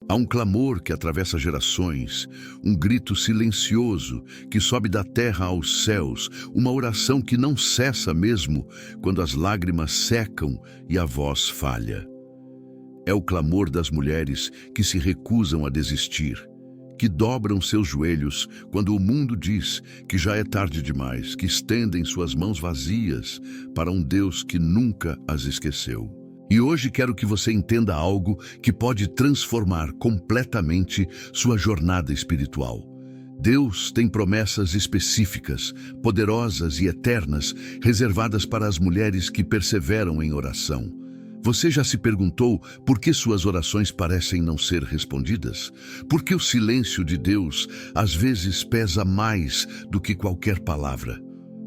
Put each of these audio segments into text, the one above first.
Há um clamor que atravessa gerações, um grito silencioso que sobe da terra aos céus, uma oração que não cessa mesmo quando as lágrimas secam e a voz falha. É o clamor das mulheres que se recusam a desistir, que dobram seus joelhos quando o mundo diz que já é tarde demais, que estendem suas mãos vazias para um Deus que nunca as esqueceu. E hoje quero que você entenda algo que pode transformar completamente sua jornada espiritual. Deus tem promessas específicas, poderosas e eternas, reservadas para as mulheres que perseveram em oração. Você já se perguntou por que suas orações parecem não ser respondidas? Por que o silêncio de Deus às vezes pesa mais do que qualquer palavra?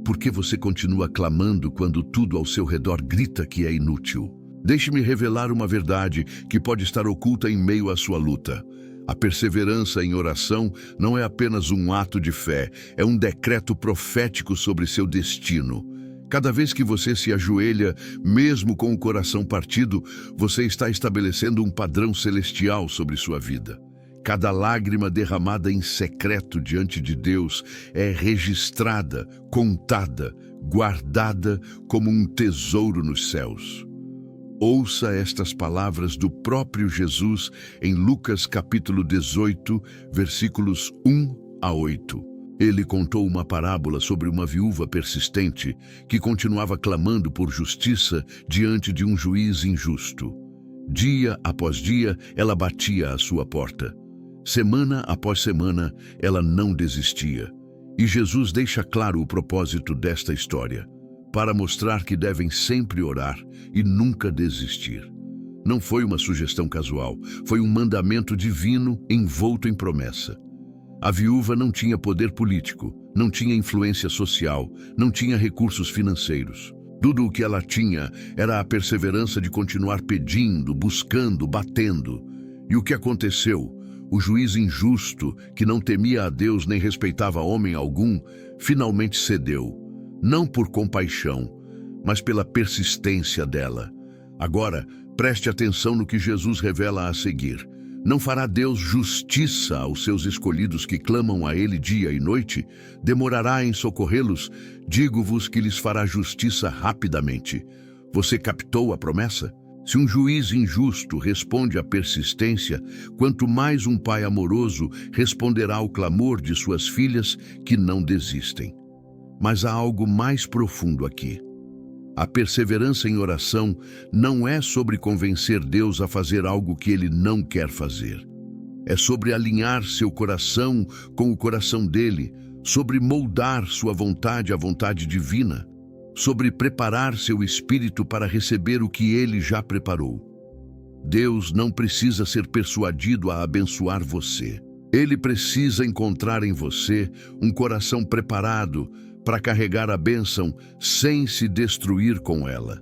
Por que você continua clamando quando tudo ao seu redor grita que é inútil? Deixe-me revelar uma verdade que pode estar oculta em meio à sua luta. A perseverança em oração não é apenas um ato de fé, é um decreto profético sobre seu destino. Cada vez que você se ajoelha, mesmo com o coração partido, você está estabelecendo um padrão celestial sobre sua vida. Cada lágrima derramada em secreto diante de Deus é registrada, contada, guardada como um tesouro nos céus. Ouça estas palavras do próprio Jesus em Lucas capítulo 18, versículos 1 a 8. Ele contou uma parábola sobre uma viúva persistente que continuava clamando por justiça diante de um juiz injusto. Dia após dia, ela batia à sua porta. Semana após semana, ela não desistia. E Jesus deixa claro o propósito desta história, para mostrar que devem sempre orar e nunca desistir. Não foi uma sugestão casual, foi um mandamento divino envolto em promessa. A viúva não tinha poder político, não tinha influência social, não tinha recursos financeiros. Tudo o que ela tinha era a perseverança de continuar pedindo, buscando, batendo. E o que aconteceu? O juiz injusto, que não temia a Deus nem respeitava homem algum, finalmente cedeu. Não por compaixão, mas pela persistência dela. Agora, preste atenção no que Jesus revela a seguir. Não fará Deus justiça aos seus escolhidos que clamam a Ele dia e noite? Demorará em socorrê-los? Digo-vos que lhes fará justiça rapidamente. Você captou a promessa? Se um juiz injusto responde à persistência, quanto mais um pai amoroso responderá ao clamor de suas filhas que não desistem. Mas há algo mais profundo aqui. A perseverança em oração não é sobre convencer Deus a fazer algo que Ele não quer fazer. É sobre alinhar seu coração com o coração dele, sobre moldar sua vontade à vontade divina, sobre preparar seu espírito para receber o que Ele já preparou. Deus não precisa ser persuadido a abençoar você. Ele precisa encontrar em você um coração preparado para carregar a bênção sem se destruir com ela.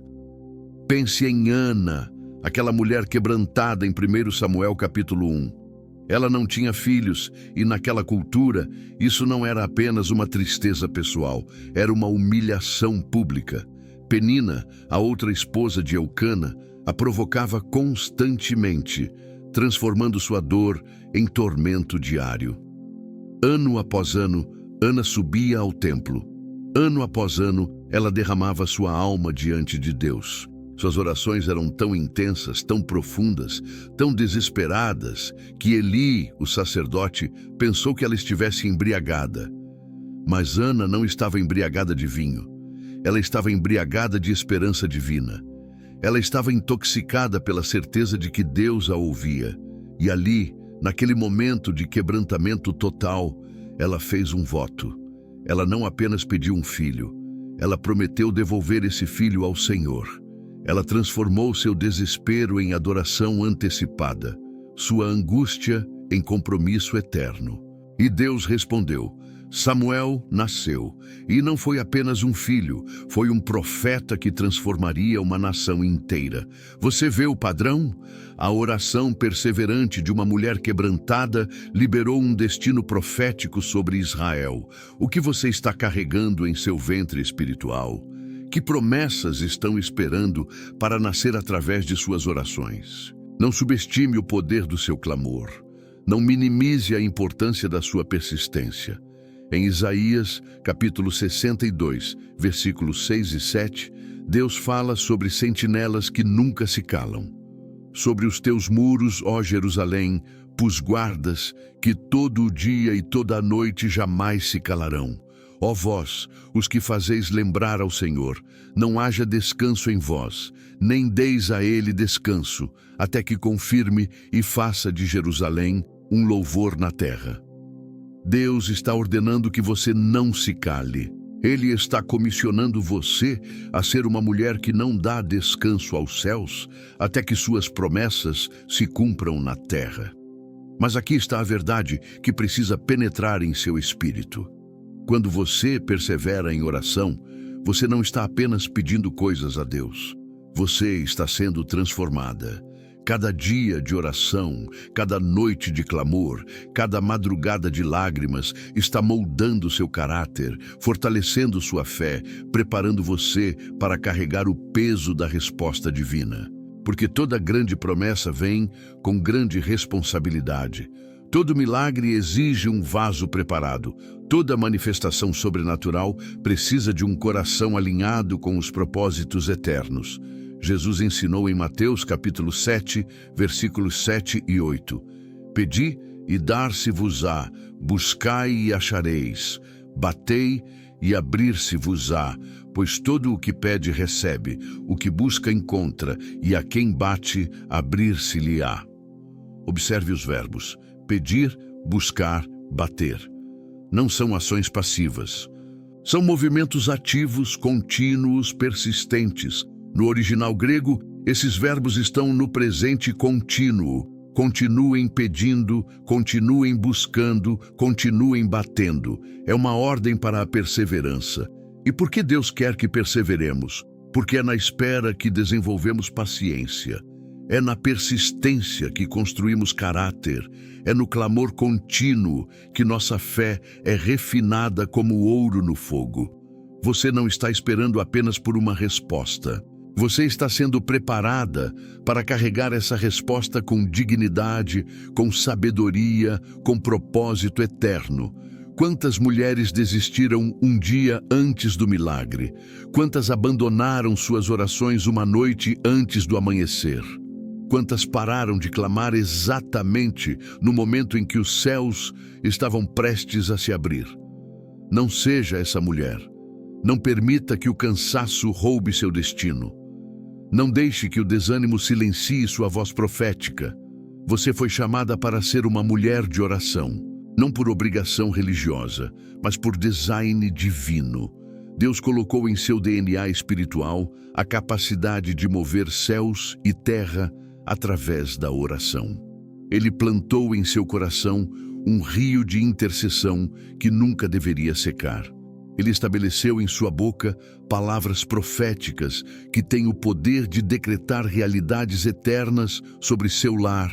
Pense em Ana, aquela mulher quebrantada em 1 Samuel capítulo 1. Ela não tinha filhos e naquela cultura isso não era apenas uma tristeza pessoal, era uma humilhação pública. Penina, a outra esposa de Eucana, a provocava constantemente, transformando sua dor em tormento diário. Ano após ano, Ana subia ao templo. Ano após ano, ela derramava sua alma diante de Deus. Suas orações eram tão intensas, tão profundas, tão desesperadas, que Eli, o sacerdote, pensou que ela estivesse embriagada. Mas Ana não estava embriagada de vinho. Ela estava embriagada de esperança divina. Ela estava intoxicada pela certeza de que Deus a ouvia. E ali, naquele momento de quebrantamento total, ela fez um voto. Ela não apenas pediu um filho, ela prometeu devolver esse filho ao Senhor. Ela transformou seu desespero em adoração antecipada, sua angústia em compromisso eterno. E Deus respondeu. Samuel nasceu, e não foi apenas um filho, foi um profeta que transformaria uma nação inteira. Você vê o padrão? A oração perseverante de uma mulher quebrantada liberou um destino profético sobre Israel. O que você está carregando em seu ventre espiritual? Que promessas estão esperando para nascer através de suas orações? Não subestime o poder do seu clamor. Não minimize a importância da sua persistência. Em Isaías, capítulo 62, versículos 6 e 7, Deus fala sobre sentinelas que nunca se calam. Sobre os teus muros, ó Jerusalém, pus guardas que todo o dia e toda a noite jamais se calarão. Ó vós, os que fazeis lembrar ao Senhor, não haja descanso em vós, nem deis a ele descanso, até que confirme e faça de Jerusalém um louvor na terra. Deus está ordenando que você não se cale. Ele está comissionando você a ser uma mulher que não dá descanso aos céus, até que suas promessas se cumpram na terra. Mas aqui está a verdade que precisa penetrar em seu espírito. Quando você persevera em oração, você não está apenas pedindo coisas a Deus. Você está sendo transformada. Cada dia de oração, cada noite de clamor, cada madrugada de lágrimas está moldando seu caráter, fortalecendo sua fé, preparando você para carregar o peso da resposta divina. Porque toda grande promessa vem com grande responsabilidade. Todo milagre exige um vaso preparado. Toda manifestação sobrenatural precisa de um coração alinhado com os propósitos eternos. Jesus ensinou em Mateus capítulo 7, versículos 7 e 8. Pedi e dar-se-vos-á, buscai e achareis, batei e abrir-se-vos-á, pois todo o que pede recebe, o que busca encontra, e a quem bate, abrir-se-lhe-á. Observe os verbos: pedir, buscar, bater. Não são ações passivas. São movimentos ativos, contínuos, persistentes. No original grego, esses verbos estão no presente contínuo. Continuem pedindo, continuem buscando, continuem batendo. É uma ordem para a perseverança. E por que Deus quer que perseveremos? Porque é na espera que desenvolvemos paciência. É na persistência que construímos caráter. É no clamor contínuo que nossa fé é refinada como ouro no fogo. Você não está esperando apenas por uma resposta. Você está sendo preparada para carregar essa resposta com dignidade, com sabedoria, com propósito eterno. Quantas mulheres desistiram um dia antes do milagre? Quantas abandonaram suas orações uma noite antes do amanhecer? Quantas pararam de clamar exatamente no momento em que os céus estavam prestes a se abrir? Não seja essa mulher. Não permita que o cansaço roube seu destino. Não deixe que o desânimo silencie sua voz profética. Você foi chamada para ser uma mulher de oração, não por obrigação religiosa, mas por design divino. Deus colocou em seu DNA espiritual a capacidade de mover céus e terra através da oração. Ele plantou em seu coração um rio de intercessão que nunca deveria secar. Ele estabeleceu em sua boca palavras proféticas que têm o poder de decretar realidades eternas sobre seu lar,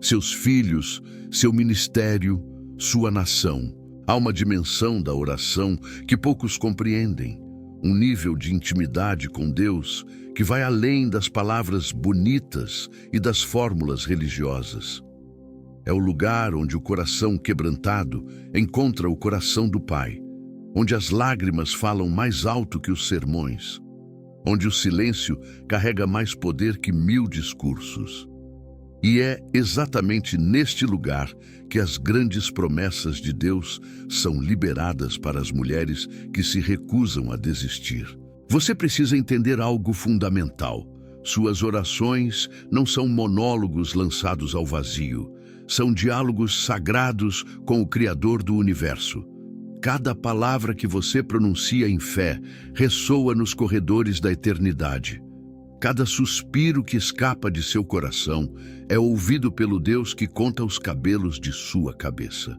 seus filhos, seu ministério, sua nação. Há uma dimensão da oração que poucos compreendem, um nível de intimidade com Deus que vai além das palavras bonitas e das fórmulas religiosas. É o lugar onde o coração quebrantado encontra o coração do Pai, onde as lágrimas falam mais alto que os sermões, onde o silêncio carrega mais poder que 1000 discursos. E é exatamente neste lugar que as grandes promessas de Deus são liberadas para as mulheres que se recusam a desistir. Você precisa entender algo fundamental. Suas orações não são monólogos lançados ao vazio, são diálogos sagrados com o Criador do universo. Cada palavra que você pronuncia em fé ressoa nos corredores da eternidade. Cada suspiro que escapa de seu coração é ouvido pelo Deus que conta os cabelos de sua cabeça.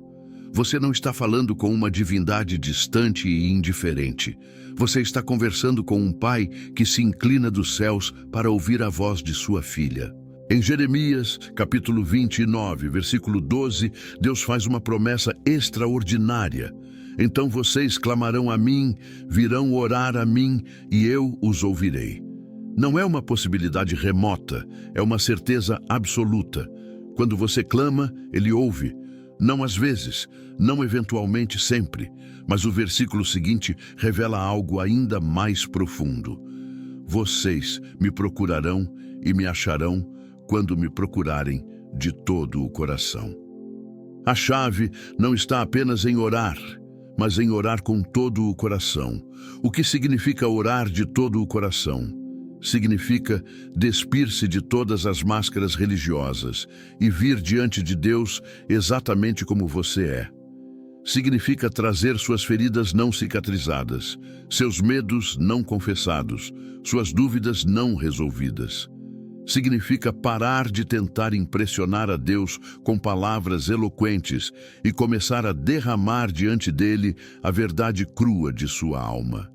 Você não está falando com uma divindade distante e indiferente. Você está conversando com um pai que se inclina dos céus para ouvir a voz de sua filha. Em Jeremias, capítulo 29, versículo 12, Deus faz uma promessa extraordinária. Então vocês clamarão a mim, virão orar a mim, e eu os ouvirei. Não é uma possibilidade remota, é uma certeza absoluta. Quando você clama, Ele ouve. Não às vezes, não eventualmente sempre, mas o versículo seguinte revela algo ainda mais profundo. Vocês me procurarão e me acharão quando me procurarem de todo o coração. A chave não está apenas em orar, mas em orar com todo o coração. O que significa orar de todo o coração? Significa despir-se de todas as máscaras religiosas e vir diante de Deus exatamente como você é. Significa trazer suas feridas não cicatrizadas, seus medos não confessados, suas dúvidas não resolvidas. Significa parar de tentar impressionar a Deus com palavras eloquentes e começar a derramar diante dele a verdade crua de sua alma.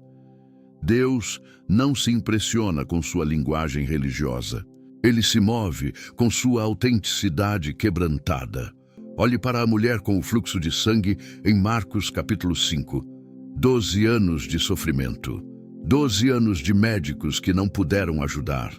Deus não se impressiona com sua linguagem religiosa. Ele se move com sua autenticidade quebrantada. Olhe para a mulher com o fluxo de sangue em Marcos capítulo 5. 12 anos de sofrimento. 12 anos de médicos que não puderam ajudar.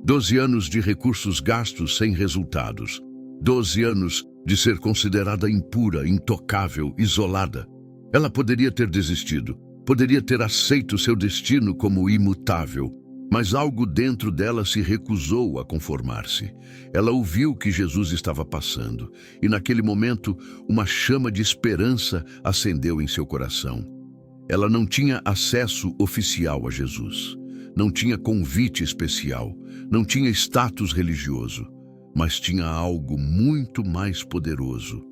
12 anos de recursos gastos sem resultados. 12 anos de ser considerada impura, intocável, isolada. Ela poderia ter desistido. Poderia ter aceito seu destino como imutável, mas algo dentro dela se recusou a conformar-se. Ela ouviu que Jesus estava passando, e naquele momento uma chama de esperança acendeu em seu coração. Ela não tinha acesso oficial a Jesus, não tinha convite especial, não tinha status religioso, mas tinha algo muito mais poderoso.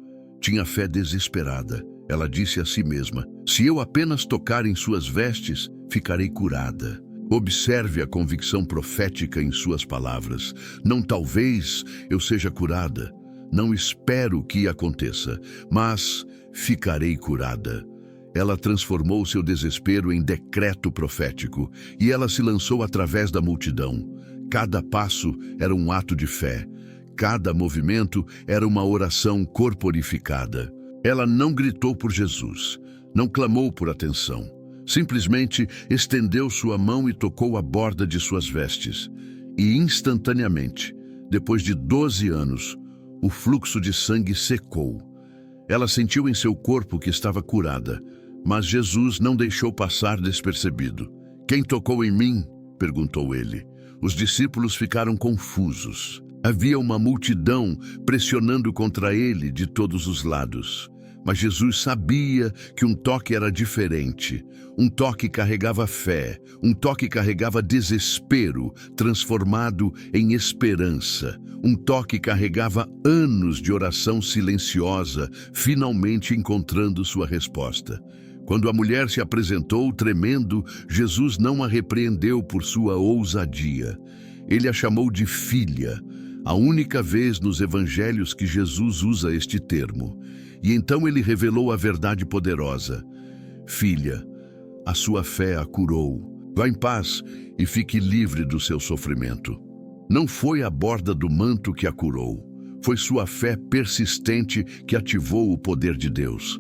Tinha fé desesperada. Ela disse a si mesma: se eu apenas tocar em suas vestes, ficarei curada. Observe a convicção profética em suas palavras. Não talvez eu seja curada, não espero que aconteça, mas ficarei curada. Ela transformou seu desespero em decreto profético e ela se lançou através da multidão. Cada passo era um ato de fé. Cada movimento era uma oração corporificada. Ela não gritou por Jesus, não clamou por atenção. Simplesmente estendeu sua mão e tocou a borda de suas vestes. E instantaneamente, depois de 12 anos, o fluxo de sangue secou. Ela sentiu em seu corpo que estava curada, mas Jesus não deixou passar despercebido. Quem tocou em mim? Perguntou ele. Os discípulos ficaram confusos. Havia uma multidão pressionando contra ele de todos os lados. Mas Jesus sabia que um toque era diferente. Um toque carregava fé, um toque carregava desespero, transformado em esperança. Um toque carregava anos de oração silenciosa, finalmente encontrando sua resposta. Quando a mulher se apresentou tremendo, Jesus não a repreendeu por sua ousadia. Ele a chamou de filha, a única vez nos evangelhos que Jesus usa este termo. E então ele revelou a verdade poderosa. Filha, a sua fé a curou. Vá em paz e fique livre do seu sofrimento. Não foi a borda do manto que a curou. Foi sua fé persistente que ativou o poder de Deus.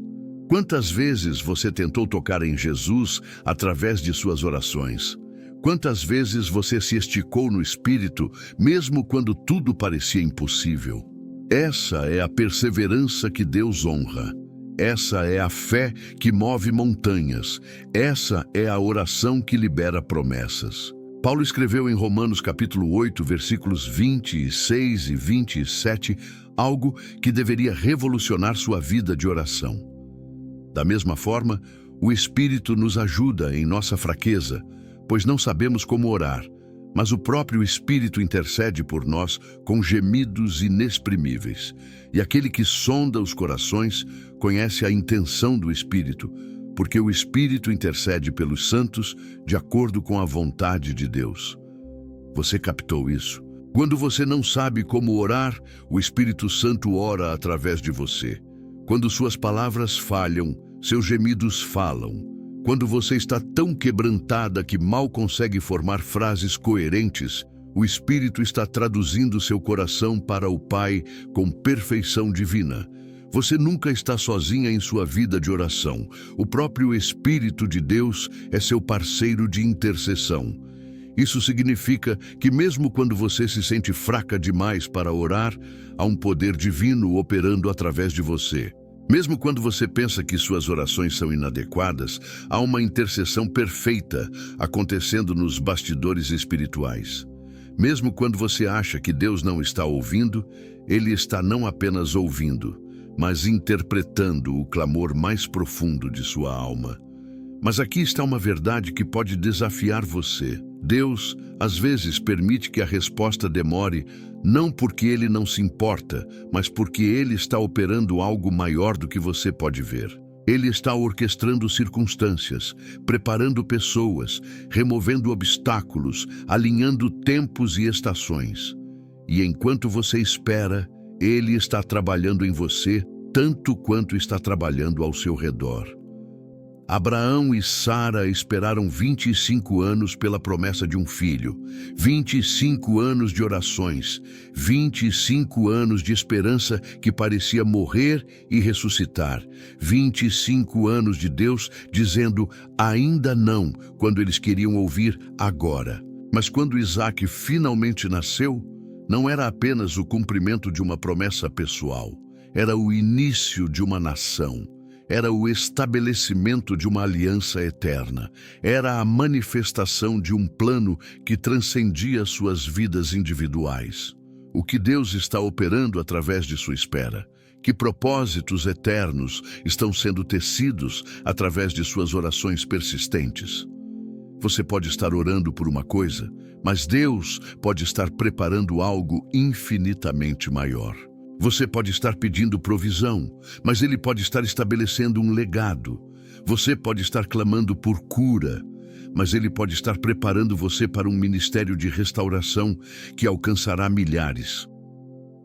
Quantas vezes você tentou tocar em Jesus através de suas orações? Quantas vezes você se esticou no espírito, mesmo quando tudo parecia impossível? Essa é a perseverança que Deus honra. Essa é a fé que move montanhas. Essa é a oração que libera promessas. Paulo escreveu em Romanos capítulo 8, versículos 26 e 27, algo que deveria revolucionar sua vida de oração. Da mesma forma, o Espírito nos ajuda em nossa fraqueza, pois não sabemos como orar, mas o próprio Espírito intercede por nós com gemidos inexprimíveis. E aquele que sonda os corações conhece a intenção do Espírito, porque o Espírito intercede pelos santos de acordo com a vontade de Deus. Você captou isso? Quando você não sabe como orar, o Espírito Santo ora através de você. Quando suas palavras falham, seus gemidos falam. Quando você está tão quebrantada que mal consegue formar frases coerentes, o Espírito está traduzindo seu coração para o Pai com perfeição divina. Você nunca está sozinha em sua vida de oração. O próprio Espírito de Deus é seu parceiro de intercessão. Isso significa que mesmo quando você se sente fraca demais para orar, há um poder divino operando através de você. Mesmo quando você pensa que suas orações são inadequadas, há uma intercessão perfeita acontecendo nos bastidores espirituais. Mesmo quando você acha que Deus não está ouvindo, Ele está não apenas ouvindo, mas interpretando o clamor mais profundo de sua alma. Mas aqui está uma verdade que pode desafiar você. Deus, às vezes, permite que a resposta demore, não porque Ele não se importa, mas porque Ele está operando algo maior do que você pode ver. Ele está orquestrando circunstâncias, preparando pessoas, removendo obstáculos, alinhando tempos e estações. E enquanto você espera, Ele está trabalhando em você tanto quanto está trabalhando ao seu redor. Abraão e Sara esperaram 25 anos pela promessa de um filho, 25 anos de orações, 25 anos de esperança que parecia morrer e ressuscitar, 25 anos de Deus dizendo ainda não, quando eles queriam ouvir agora. Mas quando Isaac finalmente nasceu, não era apenas o cumprimento de uma promessa pessoal, era o início de uma nação. Era o estabelecimento de uma aliança eterna. Era a manifestação de um plano que transcendia suas vidas individuais. O que Deus está operando através de sua espera? Que propósitos eternos estão sendo tecidos através de suas orações persistentes? Você pode estar orando por uma coisa, mas Deus pode estar preparando algo infinitamente maior. Você pode estar pedindo provisão, mas Ele pode estar estabelecendo um legado. Você pode estar clamando por cura, mas Ele pode estar preparando você para um ministério de restauração que alcançará milhares.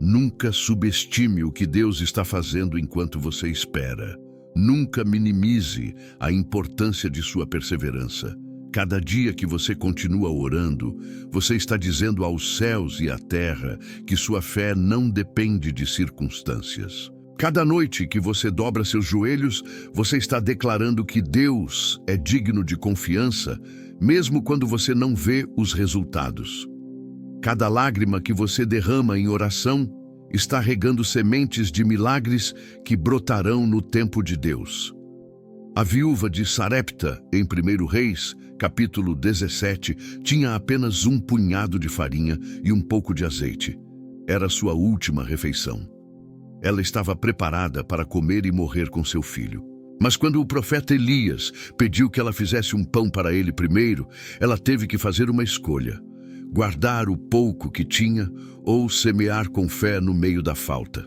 Nunca subestime o que Deus está fazendo enquanto você espera. Nunca minimize a importância de sua perseverança. Cada dia que você continua orando, você está dizendo aos céus e à terra que sua fé não depende de circunstâncias. Cada noite que você dobra seus joelhos, você está declarando que Deus é digno de confiança, mesmo quando você não vê os resultados. Cada lágrima que você derrama em oração está regando sementes de milagres que brotarão no tempo de Deus. A viúva de Sarepta, em 1 Reis, capítulo 17, tinha apenas um punhado de farinha e um pouco de azeite. Era sua última refeição. Ela estava preparada para comer e morrer com seu filho. Mas quando o profeta Elias pediu que ela fizesse um pão para ele primeiro, ela teve que fazer uma escolha: guardar o pouco que tinha ou semear com fé no meio da falta.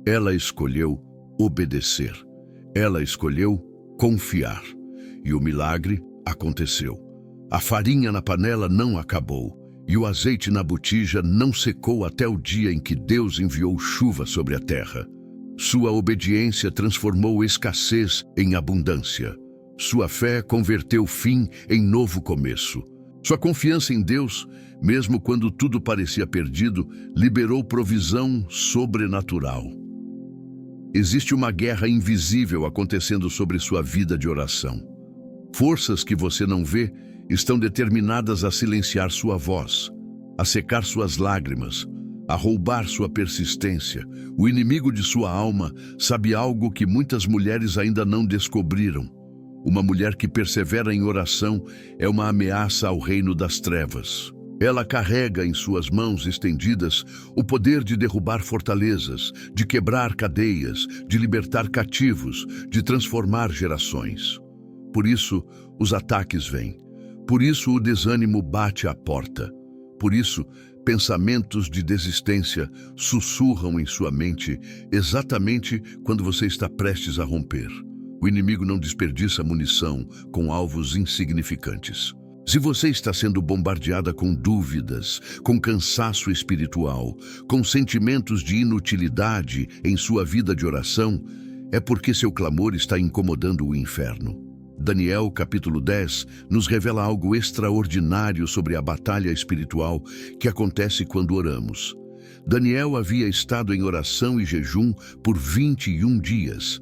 Ela escolheu obedecer. Ela escolheu confiar. E o milagre aconteceu. A farinha na panela não acabou, e o azeite na botija não secou até o dia em que Deus enviou chuva sobre a terra. Sua obediência transformou escassez em abundância. Sua fé converteu fim em novo começo. Sua confiança em Deus, mesmo quando tudo parecia perdido, liberou provisão sobrenatural. Existe uma guerra invisível acontecendo sobre sua vida de oração. Forças que você não vê estão determinadas a silenciar sua voz, a secar suas lágrimas, a roubar sua persistência. O inimigo de sua alma sabe algo que muitas mulheres ainda não descobriram. Uma mulher que persevera em oração é uma ameaça ao reino das trevas. Ela carrega em suas mãos estendidas o poder de derrubar fortalezas, de quebrar cadeias, de libertar cativos, de transformar gerações. Por isso, os ataques vêm. Por isso, o desânimo bate à porta. Por isso, pensamentos de desistência sussurram em sua mente exatamente quando você está prestes a romper. O inimigo não desperdiça munição com alvos insignificantes. Se você está sendo bombardeada com dúvidas, com cansaço espiritual, com sentimentos de inutilidade em sua vida de oração, é porque seu clamor está incomodando o inferno. Daniel, capítulo 10, nos revela algo extraordinário sobre a batalha espiritual que acontece quando oramos. Daniel havia estado em oração e jejum por 21 dias.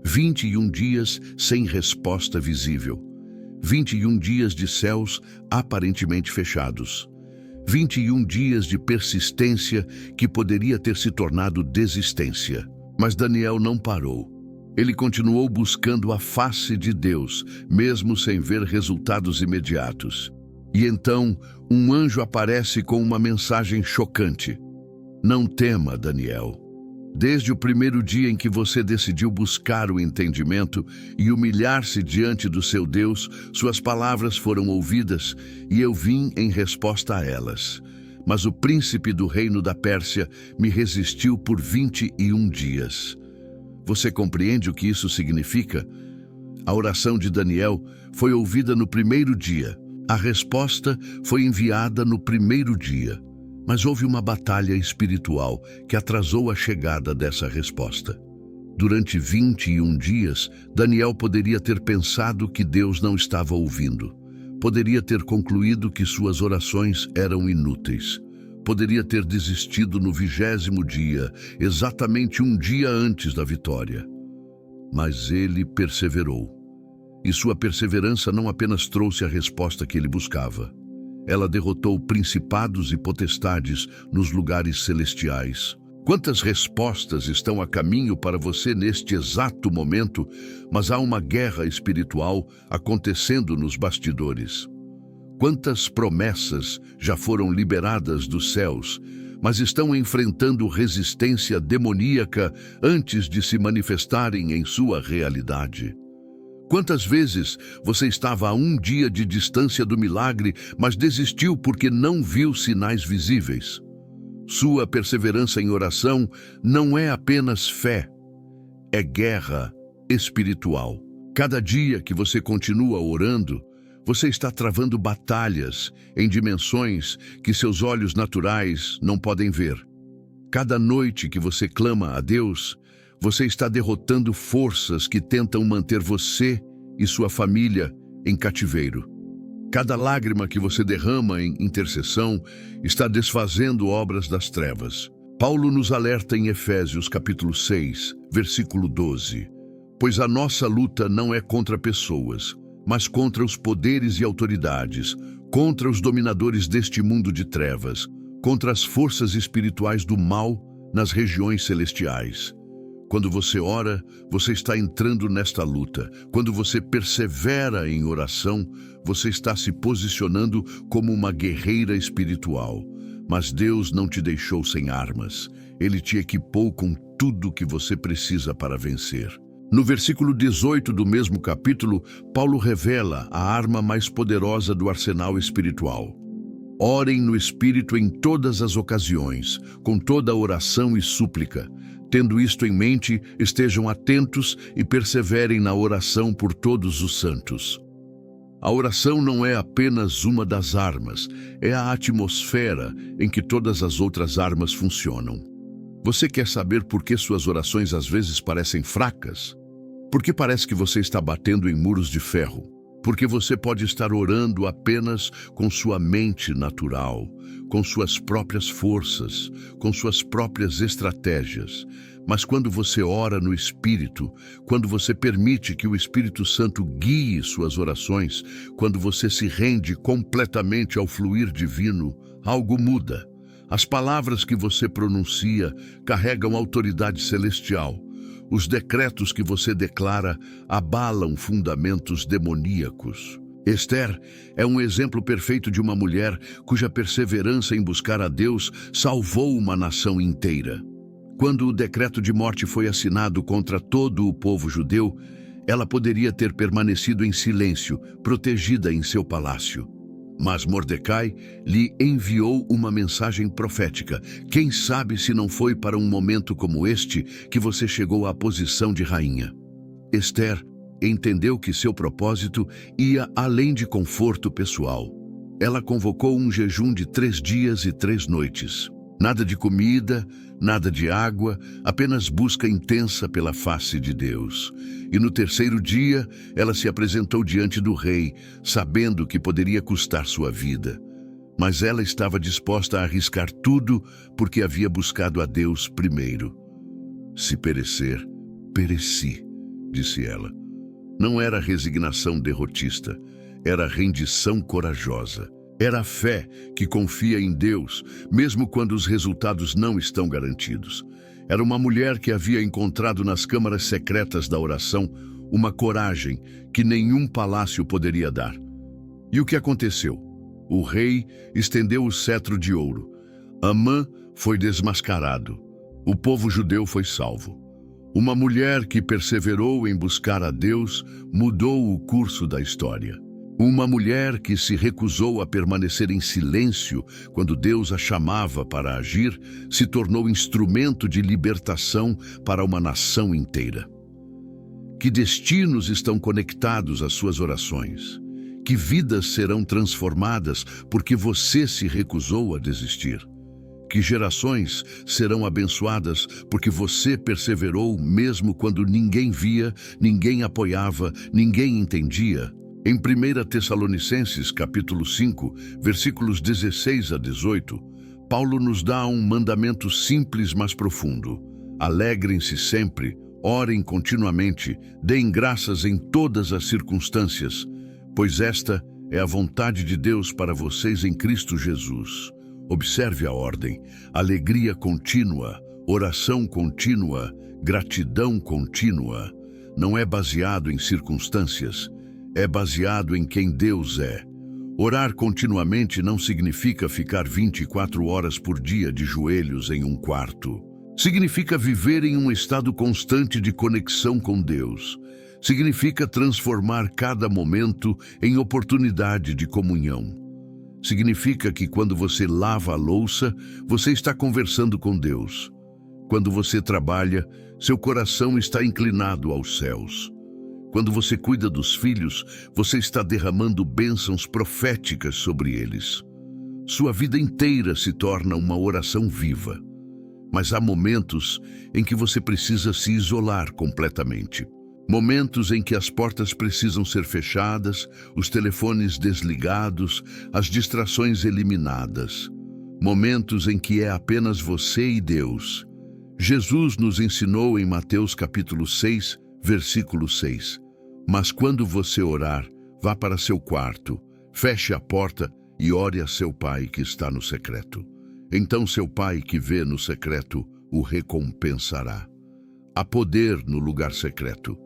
21 dias sem resposta visível. 21 dias de céus aparentemente fechados. 21 dias de persistência que poderia ter se tornado desistência. Mas Daniel não parou. Ele continuou buscando a face de Deus, mesmo sem ver resultados imediatos. E então, um anjo aparece com uma mensagem chocante. Não tema, Daniel. Desde o primeiro dia em que você decidiu buscar o entendimento e humilhar-se diante do seu Deus, suas palavras foram ouvidas e eu vim em resposta a elas. Mas o príncipe do reino da Pérsia me resistiu por 21 dias. Você compreende o que isso significa? A oração de Daniel foi ouvida no primeiro dia. A resposta foi enviada no primeiro dia. Mas houve uma batalha espiritual que atrasou a chegada dessa resposta. Durante 21 dias, Daniel poderia ter pensado que Deus não estava ouvindo. Poderia ter concluído que suas orações eram inúteis. Poderia ter desistido no 20º dia, exatamente um dia antes da vitória. Mas ele perseverou. E sua perseverança não apenas trouxe a resposta que ele buscava. Ela derrotou principados e potestades nos lugares celestiais. Quantas respostas estão a caminho para você neste exato momento, mas há uma guerra espiritual acontecendo nos bastidores. Quantas promessas já foram liberadas dos céus, mas estão enfrentando resistência demoníaca antes de se manifestarem em sua realidade. Quantas vezes você estava a um dia de distância do milagre, mas desistiu porque não viu sinais visíveis? Sua perseverança em oração não é apenas fé, é guerra espiritual. Cada dia que você continua orando, você está travando batalhas em dimensões que seus olhos naturais não podem ver. Cada noite que você clama a Deus, você está derrotando forças que tentam manter você e sua família em cativeiro. Cada lágrima que você derrama em intercessão está desfazendo obras das trevas. Paulo nos alerta em Efésios capítulo 6, versículo 12. Pois a nossa luta não é contra pessoas, mas contra os poderes e autoridades, contra os dominadores deste mundo de trevas, contra as forças espirituais do mal nas regiões celestiais. Quando você ora, você está entrando nesta luta. Quando você persevera em oração, você está se posicionando como uma guerreira espiritual. Mas Deus não te deixou sem armas. Ele te equipou com tudo o que você precisa para vencer. No versículo 18 do mesmo capítulo, Paulo revela a arma mais poderosa do arsenal espiritual. Orem no Espírito em todas as ocasiões, com toda oração e súplica. Tendo isto em mente, estejam atentos e perseverem na oração por todos os santos. A oração não é apenas uma das armas, é a atmosfera em que todas as outras armas funcionam. Você quer saber por que suas orações às vezes parecem fracas? Porque parece que você está batendo em muros de ferro. Porque você pode estar orando apenas com sua mente natural, com suas próprias forças, com suas próprias estratégias. Mas quando você ora no Espírito, quando você permite que o Espírito Santo guie suas orações, quando você se rende completamente ao fluir divino, algo muda. As palavras que você pronuncia carregam autoridade celestial. Os decretos que você declara abalam fundamentos demoníacos. Esther é um exemplo perfeito de uma mulher cuja perseverança em buscar a Deus salvou uma nação inteira. Quando o decreto de morte foi assinado contra todo o povo judeu, ela poderia ter permanecido em silêncio, protegida em seu palácio. Mas Mordecai lhe enviou uma mensagem profética. Quem sabe se não foi para um momento como este que você chegou à posição de rainha. Esther entendeu que seu propósito ia além de conforto pessoal. Ela convocou um jejum de 3 dias e 3 noites. Nada de comida, nada de água, apenas busca intensa pela face de Deus. E no 3º dia, ela se apresentou diante do rei, sabendo que poderia custar sua vida. Mas ela estava disposta a arriscar tudo porque havia buscado a Deus primeiro. Se perecer, pereci, disse ela. Não era resignação derrotista, era rendição corajosa. Era a fé que confia em Deus, mesmo quando os resultados não estão garantidos. Era uma mulher que havia encontrado nas câmaras secretas da oração uma coragem que nenhum palácio poderia dar. E o que aconteceu? O rei estendeu o cetro de ouro. Amã foi desmascarado. O povo judeu foi salvo. Uma mulher que perseverou em buscar a Deus mudou o curso da história. Uma mulher que se recusou a permanecer em silêncio quando Deus a chamava para agir, se tornou instrumento de libertação para uma nação inteira. Que destinos estão conectados às suas orações? Que vidas serão transformadas porque você se recusou a desistir? Que gerações serão abençoadas porque você perseverou mesmo quando ninguém via, ninguém apoiava, ninguém entendia? Em 1 Tessalonicenses, capítulo 5, versículos 16 a 18, Paulo nos dá um mandamento simples, mas profundo. Alegrem-se sempre, orem continuamente, deem graças em todas as circunstâncias, pois esta é a vontade de Deus para vocês em Cristo Jesus. Observe a ordem: alegria contínua, oração contínua, gratidão contínua. Não é baseado em circunstâncias, é baseado em quem Deus é. Orar continuamente não significa ficar 24 horas por dia de joelhos em um quarto. Significa viver em um estado constante de conexão com Deus. Significa transformar cada momento em oportunidade de comunhão. Significa que quando você lava a louça, você está conversando com Deus. Quando você trabalha, seu coração está inclinado aos céus. Quando você cuida dos filhos, você está derramando bênçãos proféticas sobre eles. Sua vida inteira se torna uma oração viva. Mas há momentos em que você precisa se isolar completamente. Momentos em que as portas precisam ser fechadas, os telefones desligados, as distrações eliminadas. Momentos em que é apenas você e Deus. Jesus nos ensinou em Mateus capítulo 6, versículo 6. Mas quando você orar, vá para seu quarto, feche a porta e ore a seu pai que está no secreto. Então seu pai que vê no secreto o recompensará. Há poder no lugar secreto.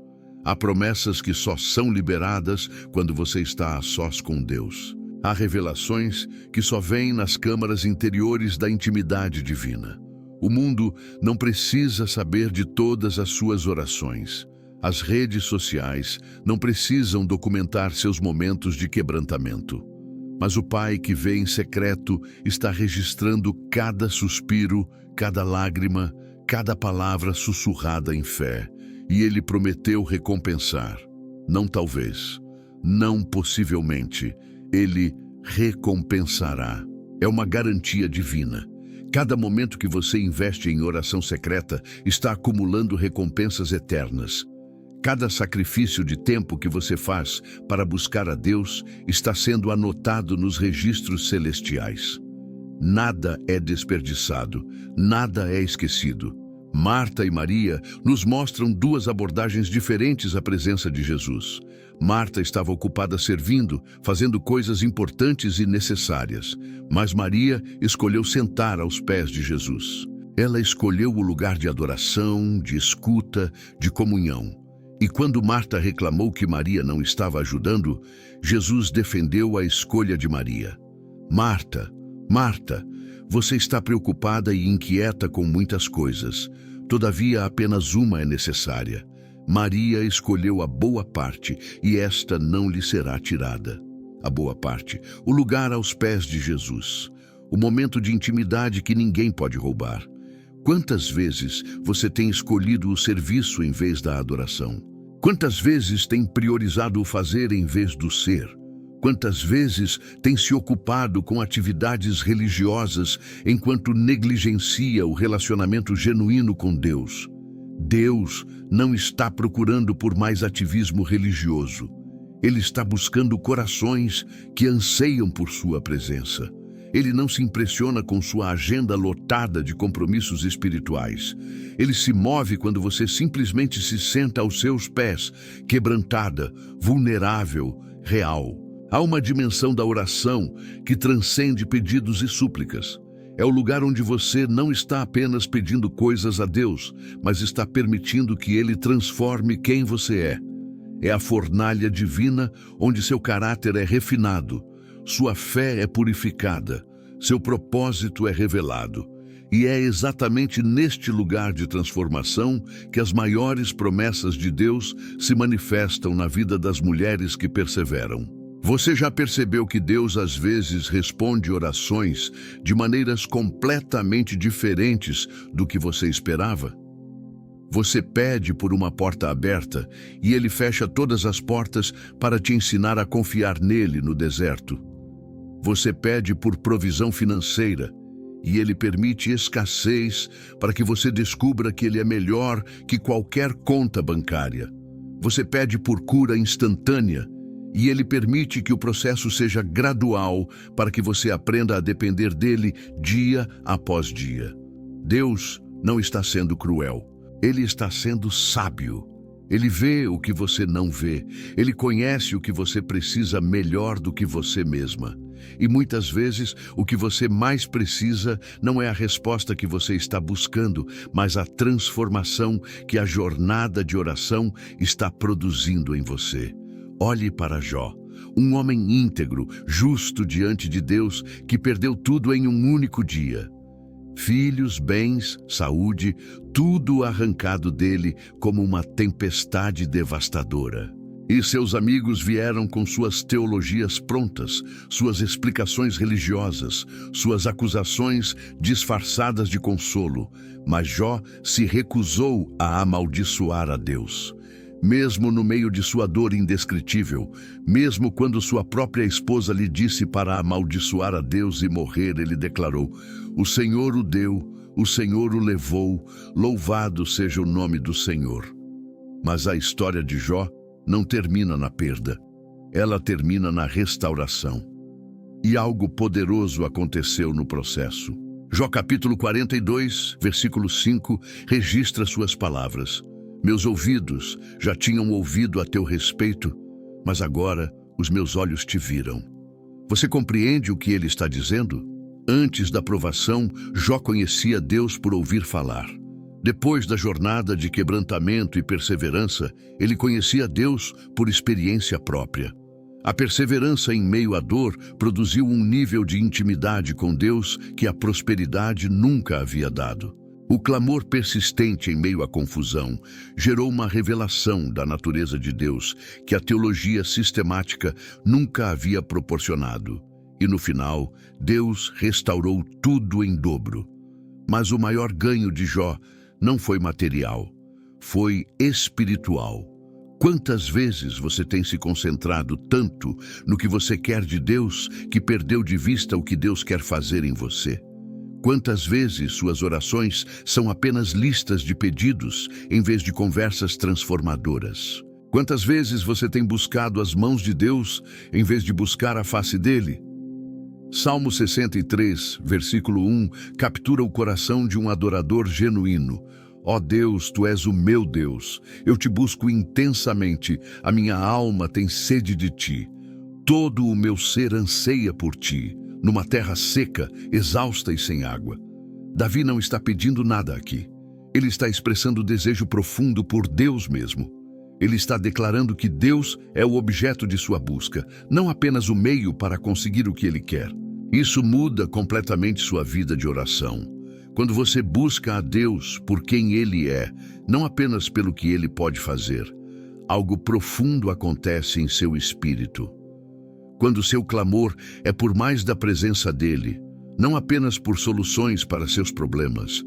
Há promessas que só são liberadas quando você está a sós com Deus. Há revelações que só vêm nas câmaras interiores da intimidade divina. O mundo não precisa saber de todas as suas orações. As redes sociais não precisam documentar seus momentos de quebrantamento. Mas o Pai que vê em secreto está registrando cada suspiro, cada lágrima, cada palavra sussurrada em fé. E Ele prometeu recompensar. Não talvez, não possivelmente. Ele recompensará. É uma garantia divina. Cada momento que você investe em oração secreta está acumulando recompensas eternas. Cada sacrifício de tempo que você faz para buscar a Deus está sendo anotado nos registros celestiais. Nada é desperdiçado, nada é esquecido. Marta e Maria nos mostram duas abordagens diferentes à presença de Jesus. Marta estava ocupada servindo, fazendo coisas importantes e necessárias, mas Maria escolheu sentar aos pés de Jesus. Ela escolheu o lugar de adoração, de escuta, de comunhão. E quando Marta reclamou que Maria não estava ajudando, Jesus defendeu a escolha de Maria. Marta, Marta, você está preocupada e inquieta com muitas coisas. Todavia, apenas uma é necessária. Maria escolheu a boa parte e esta não lhe será tirada. A boa parte, o lugar aos pés de Jesus. O momento de intimidade que ninguém pode roubar. Quantas vezes você tem escolhido o serviço em vez da adoração? Quantas vezes tem priorizado o fazer em vez do ser? Quantas vezes tem se ocupado com atividades religiosas enquanto negligencia o relacionamento genuíno com Deus? Deus não está procurando por mais ativismo religioso. Ele está buscando corações que anseiam por sua presença. Ele não se impressiona com sua agenda lotada de compromissos espirituais. Ele se move quando você simplesmente se senta aos seus pés, quebrantada, vulnerável, real. Há uma dimensão da oração que transcende pedidos e súplicas. É o lugar onde você não está apenas pedindo coisas a Deus, mas está permitindo que Ele transforme quem você é. É a fornalha divina onde seu caráter é refinado, sua fé é purificada, seu propósito é revelado. E é exatamente neste lugar de transformação que as maiores promessas de Deus se manifestam na vida das mulheres que perseveram. Você já percebeu que Deus às vezes responde orações de maneiras completamente diferentes do que você esperava? Você pede por uma porta aberta e Ele fecha todas as portas para te ensinar a confiar nele no deserto. Você pede por provisão financeira e Ele permite escassez para que você descubra que Ele é melhor que qualquer conta bancária. Você pede por cura instantânea e Ele permite que o processo seja gradual para que você aprenda a depender dele dia após dia. Deus não está sendo cruel. Ele está sendo sábio. Ele vê o que você não vê. Ele conhece o que você precisa melhor do que você mesma. E muitas vezes o que você mais precisa não é a resposta que você está buscando, mas a transformação que a jornada de oração está produzindo em você. Olhe para Jó, um homem íntegro, justo diante de Deus, que perdeu tudo em um único dia. Filhos, bens, saúde, tudo arrancado dele como uma tempestade devastadora. E seus amigos vieram com suas teologias prontas, suas explicações religiosas, suas acusações disfarçadas de consolo. Mas Jó se recusou a amaldiçoar a Deus. Mesmo no meio de sua dor indescritível, mesmo quando sua própria esposa lhe disse para amaldiçoar a Deus e morrer, ele declarou: "O Senhor o deu, o Senhor o levou, louvado seja o nome do Senhor." Mas a história de Jó não termina na perda, ela termina na restauração. E algo poderoso aconteceu no processo. Jó capítulo 42, versículo 5, registra suas palavras. "Meus ouvidos já tinham ouvido a teu respeito, mas agora os meus olhos te viram." Você compreende o que ele está dizendo? Antes da provação, Jó conhecia Deus por ouvir falar. Depois da jornada de quebrantamento e perseverança, ele conhecia Deus por experiência própria. A perseverança em meio à dor produziu um nível de intimidade com Deus que a prosperidade nunca havia dado. O clamor persistente em meio à confusão gerou uma revelação da natureza de Deus que a teologia sistemática nunca havia proporcionado. E no final, Deus restaurou tudo em dobro. Mas o maior ganho de Jó não foi material, foi espiritual. Quantas vezes você tem se concentrado tanto no que você quer de Deus que perdeu de vista o que Deus quer fazer em você? Quantas vezes suas orações são apenas listas de pedidos em vez de conversas transformadoras? Quantas vezes você tem buscado as mãos de Deus em vez de buscar a face dele? Salmo 63, versículo 1, captura o coração de um adorador genuíno. Ó Deus, Tu és o meu Deus. Eu te busco intensamente. A minha alma tem sede de Ti. Todo o meu ser anseia por Ti, numa terra seca, exausta e sem água. Davi não está pedindo nada aqui. Ele está expressando desejo profundo por Deus mesmo. Ele está declarando que Deus é o objeto de sua busca, não apenas o meio para conseguir o que ele quer. Isso muda completamente sua vida de oração. Quando você busca a Deus por quem Ele é, não apenas pelo que Ele pode fazer, algo profundo acontece em seu espírito. Quando seu clamor é por mais da presença dEle, não apenas por soluções para seus problemas,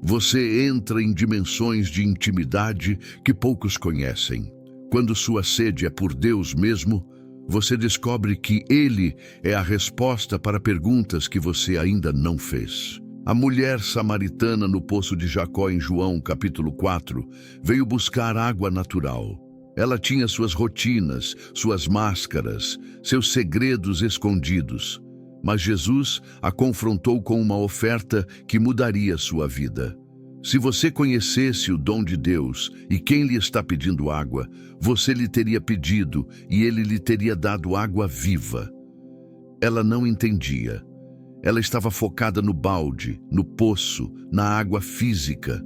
você entra em dimensões de intimidade que poucos conhecem. Quando sua sede é por Deus mesmo, você descobre que Ele é a resposta para perguntas que você ainda não fez. A mulher samaritana no poço de Jacó em João capítulo 4 veio buscar água natural. Ela tinha suas rotinas, suas máscaras, seus segredos escondidos. Mas Jesus a confrontou com uma oferta que mudaria sua vida. Se você conhecesse o dom de Deus e quem lhe está pedindo água, você lhe teria pedido e ele lhe teria dado água viva. Ela não entendia. Ela estava focada no balde, no poço, na água física.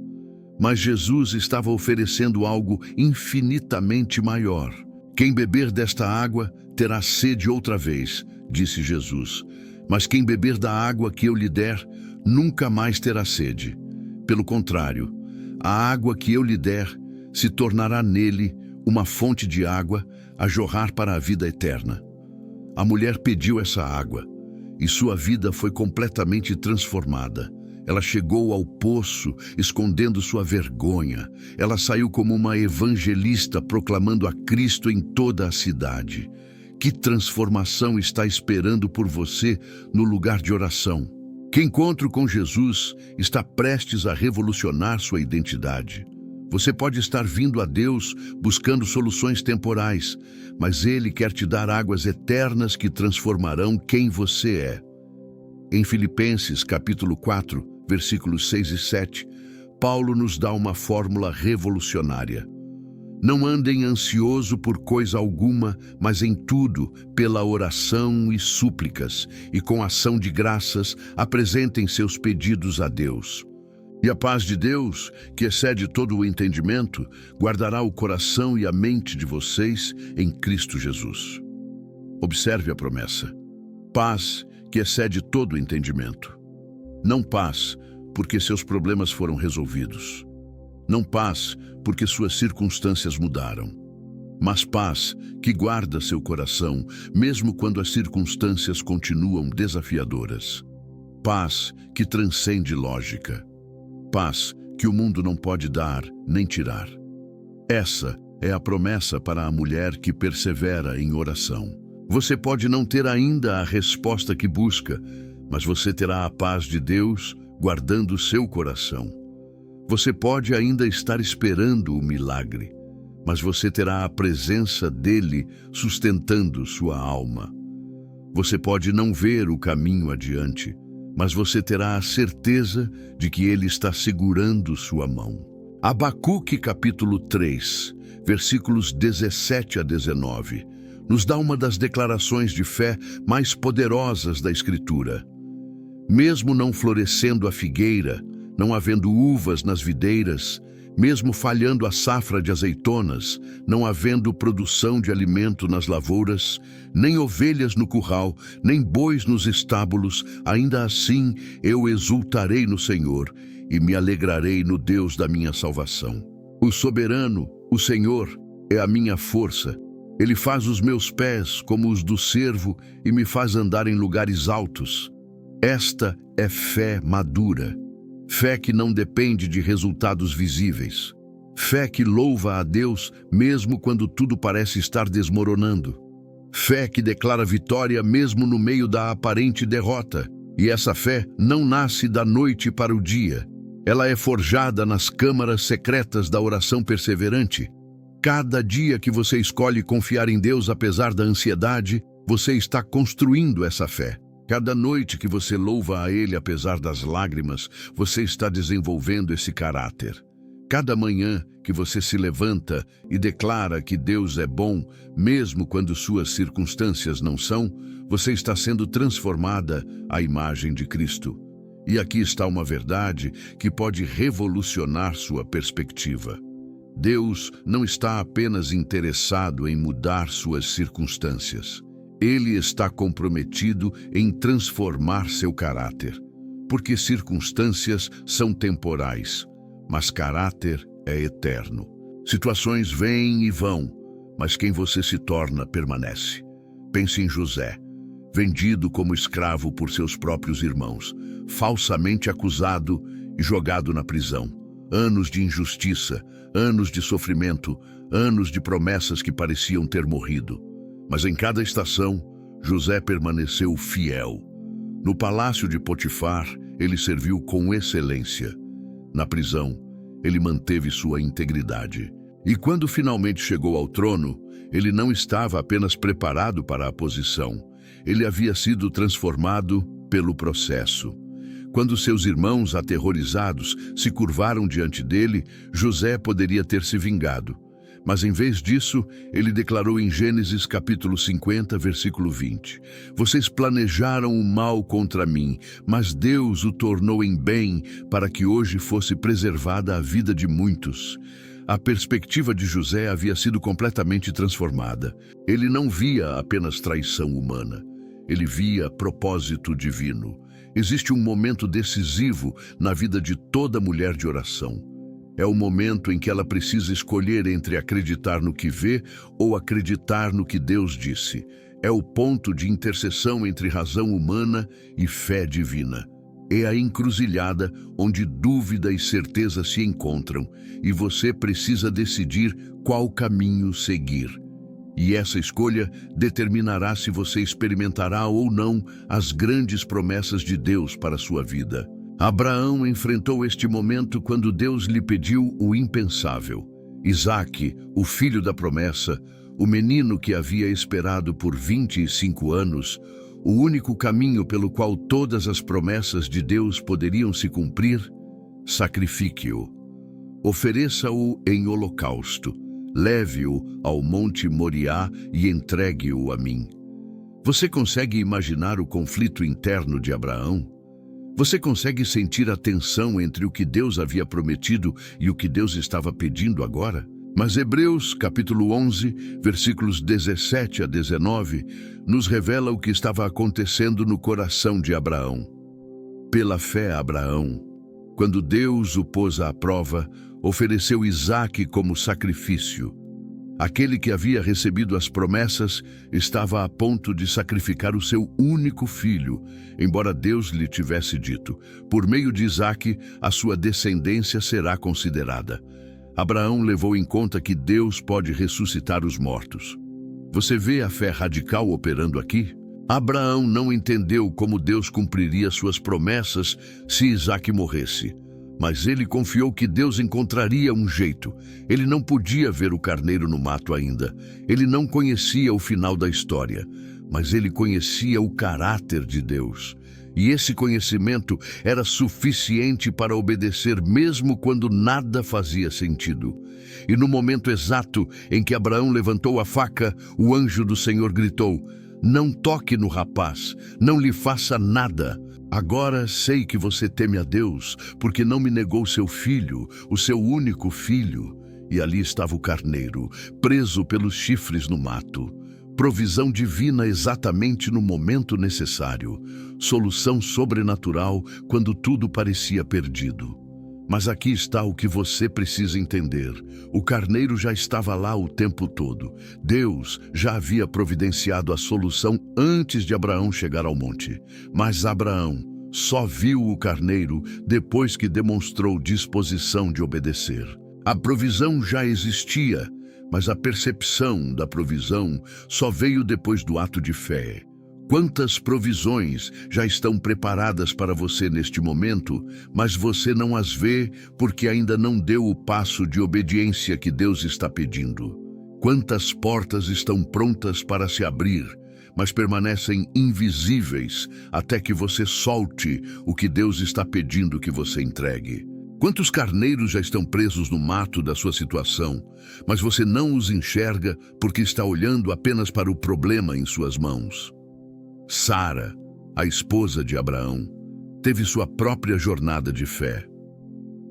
Mas Jesus estava oferecendo algo infinitamente maior. Quem beber desta água terá sede outra vez, disse Jesus. Mas quem beber da água que eu lhe der, nunca mais terá sede. Pelo contrário, a água que eu lhe der se tornará nele uma fonte de água a jorrar para a vida eterna. A mulher pediu essa água e sua vida foi completamente transformada. Ela chegou ao poço escondendo sua vergonha. Ela saiu como uma evangelista proclamando a Cristo em toda a cidade. Que transformação está esperando por você no lugar de oração? Que encontro com Jesus está prestes a revolucionar sua identidade? Você pode estar vindo a Deus buscando soluções temporais, mas Ele quer te dar águas eternas que transformarão quem você é. Em Filipenses, capítulo 4, versículos 6 e 7, Paulo nos dá uma fórmula revolucionária. Não andem ansioso por coisa alguma, mas em tudo, pela oração e súplicas, e com ação de graças, apresentem seus pedidos a Deus. E a paz de Deus, que excede todo o entendimento, guardará o coração e a mente de vocês em Cristo Jesus. Observe a promessa. Paz que excede todo o entendimento. Não paz porque seus problemas foram resolvidos. Não paz porque suas circunstâncias mudaram. Mas paz que guarda seu coração, mesmo quando as circunstâncias continuam desafiadoras. Paz que transcende lógica. Paz que o mundo não pode dar nem tirar. Essa é a promessa para a mulher que persevera em oração. Você pode não ter ainda a resposta que busca, mas você terá a paz de Deus guardando seu coração. Você pode ainda estar esperando o milagre, mas você terá a presença dele sustentando sua alma. Você pode não ver o caminho adiante, mas você terá a certeza de que ele está segurando sua mão. Abacuque capítulo 3, versículos 17 a 19, nos dá uma das declarações de fé mais poderosas da Escritura. Mesmo não florescendo a figueira, não havendo uvas nas videiras, mesmo falhando a safra de azeitonas, não havendo produção de alimento nas lavouras, nem ovelhas no curral, nem bois nos estábulos, ainda assim eu exultarei no Senhor e me alegrarei no Deus da minha salvação. O soberano, o Senhor, é a minha força. Ele faz os meus pés como os do cervo e me faz andar em lugares altos. Esta é fé madura. Fé que não depende de resultados visíveis. Fé que louva a Deus mesmo quando tudo parece estar desmoronando. Fé que declara vitória mesmo no meio da aparente derrota. E essa fé não nasce da noite para o dia. Ela é forjada nas câmaras secretas da oração perseverante. Cada dia que você escolhe confiar em Deus apesar da ansiedade, você está construindo essa fé. Cada noite que você louva a Ele apesar das lágrimas, você está desenvolvendo esse caráter. Cada manhã que você se levanta e declara que Deus é bom, mesmo quando suas circunstâncias não são, você está sendo transformada à imagem de Cristo. E aqui está uma verdade que pode revolucionar sua perspectiva. Deus não está apenas interessado em mudar suas circunstâncias. Ele está comprometido em transformar seu caráter, porque circunstâncias são temporais, mas caráter é eterno. Situações vêm e vão, mas quem você se torna permanece. Pense em José, vendido como escravo por seus próprios irmãos, falsamente acusado e jogado na prisão. Anos de injustiça, anos de sofrimento, anos de promessas que pareciam ter morrido. Mas em cada estação, José permaneceu fiel. No palácio de Potifar, ele serviu com excelência. Na prisão, ele manteve sua integridade. E quando finalmente chegou ao trono, ele não estava apenas preparado para a posição. Ele havia sido transformado pelo processo. Quando seus irmãos, aterrorizados, se curvaram diante dele, José poderia ter se vingado. Mas em vez disso, ele declarou em Gênesis capítulo 50, versículo 20: Vocês planejaram o mal contra mim, mas Deus o tornou em bem para que hoje fosse preservada a vida de muitos. A perspectiva de José havia sido completamente transformada. Ele não via apenas traição humana. Ele via propósito divino. Existe um momento decisivo na vida de toda mulher de oração. É o momento em que ela precisa escolher entre acreditar no que vê ou acreditar no que Deus disse. É o ponto de interseção entre razão humana e fé divina. É a encruzilhada onde dúvida e certeza se encontram, e você precisa decidir qual caminho seguir. E essa escolha determinará se você experimentará ou não as grandes promessas de Deus para a sua vida. Abraão enfrentou este momento quando Deus lhe pediu o impensável. Isaque, o filho da promessa, o menino que havia esperado por 25 anos, o único caminho pelo qual todas as promessas de Deus poderiam se cumprir, sacrifique-o. Ofereça-o em holocausto. Leve-o ao Monte Moriá e entregue-o a mim. Você consegue imaginar o conflito interno de Abraão? Você consegue sentir a tensão entre o que Deus havia prometido e o que Deus estava pedindo agora? Mas Hebreus, capítulo 11, versículos 17 a 19, nos revela o que estava acontecendo no coração de Abraão. Pela fé, Abraão, quando Deus o pôs à prova, ofereceu Isaque como sacrifício. Aquele que havia recebido as promessas estava a ponto de sacrificar o seu único filho, embora Deus lhe tivesse dito: por meio de Isaque, a sua descendência será considerada. Abraão levou em conta que Deus pode ressuscitar os mortos. Você vê a fé radical operando aqui? Abraão não entendeu como Deus cumpriria suas promessas se Isaque morresse. Mas ele confiou que Deus encontraria um jeito. Ele não podia ver o carneiro no mato ainda. Ele não conhecia o final da história, mas ele conhecia o caráter de Deus. E esse conhecimento era suficiente para obedecer mesmo quando nada fazia sentido. E no momento exato em que Abraão levantou a faca, o anjo do Senhor gritou: não toque no rapaz, não lhe faça nada. Agora sei que você teme a Deus, porque não me negou seu filho, o seu único filho. E ali estava o carneiro, preso pelos chifres no mato. Provisão divina exatamente no momento necessário. Solução sobrenatural quando tudo parecia perdido. Mas aqui está o que você precisa entender. O carneiro já estava lá o tempo todo. Deus já havia providenciado a solução antes de Abraão chegar ao monte. Mas Abraão só viu o carneiro depois que demonstrou disposição de obedecer. A provisão já existia, mas a percepção da provisão só veio depois do ato de fé. Quantas provisões já estão preparadas para você neste momento, mas você não as vê porque ainda não deu o passo de obediência que Deus está pedindo. Quantas portas estão prontas para se abrir, mas permanecem invisíveis até que você solte o que Deus está pedindo que você entregue. Quantos carneiros já estão presos no mato da sua situação, mas você não os enxerga porque está olhando apenas para o problema em suas mãos? Sara, a esposa de Abraão, teve sua própria jornada de fé.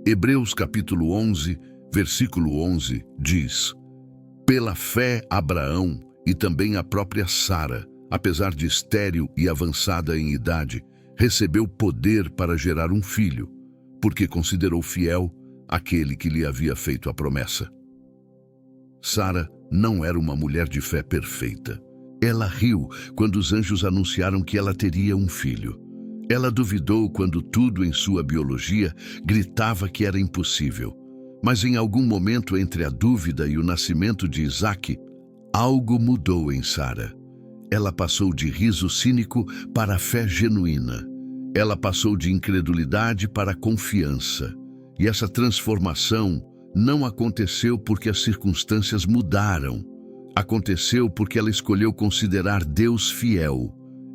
Hebreus capítulo 11, versículo 11, diz: pela fé Abraão e também a própria Sara, apesar de estéril e avançada em idade, recebeu poder para gerar um filho, porque considerou fiel aquele que lhe havia feito a promessa. Sara não era uma mulher de fé perfeita. Ela riu quando os anjos anunciaram que ela teria um filho. Ela duvidou quando tudo em sua biologia gritava que era impossível. Mas em algum momento entre a dúvida e o nascimento de Isaque, algo mudou em Sara. Ela passou de riso cínico para a fé genuína. Ela passou de incredulidade para confiança. E essa transformação não aconteceu porque as circunstâncias mudaram. Aconteceu porque ela escolheu considerar Deus fiel.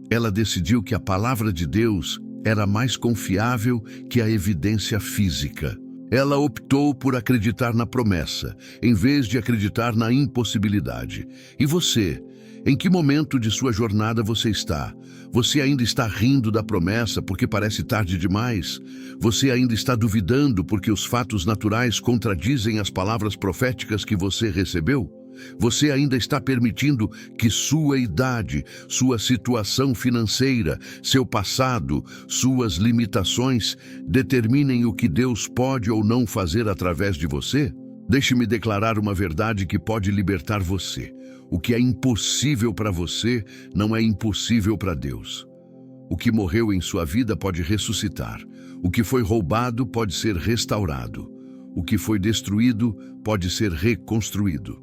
Ela decidiu que a palavra de Deus era mais confiável que a evidência física. Ela optou por acreditar na promessa, em vez de acreditar na impossibilidade. E você? Em que momento de sua jornada você está? Você ainda está rindo da promessa porque parece tarde demais? Você ainda está duvidando porque os fatos naturais contradizem as palavras proféticas que você recebeu? Você ainda está permitindo que sua idade, sua situação financeira, seu passado, suas limitações determinem o que Deus pode ou não fazer através de você? Deixe-me declarar uma verdade que pode libertar você. O que é impossível para você não é impossível para Deus. O que morreu em sua vida pode ressuscitar. O que foi roubado pode ser restaurado. O que foi destruído pode ser reconstruído.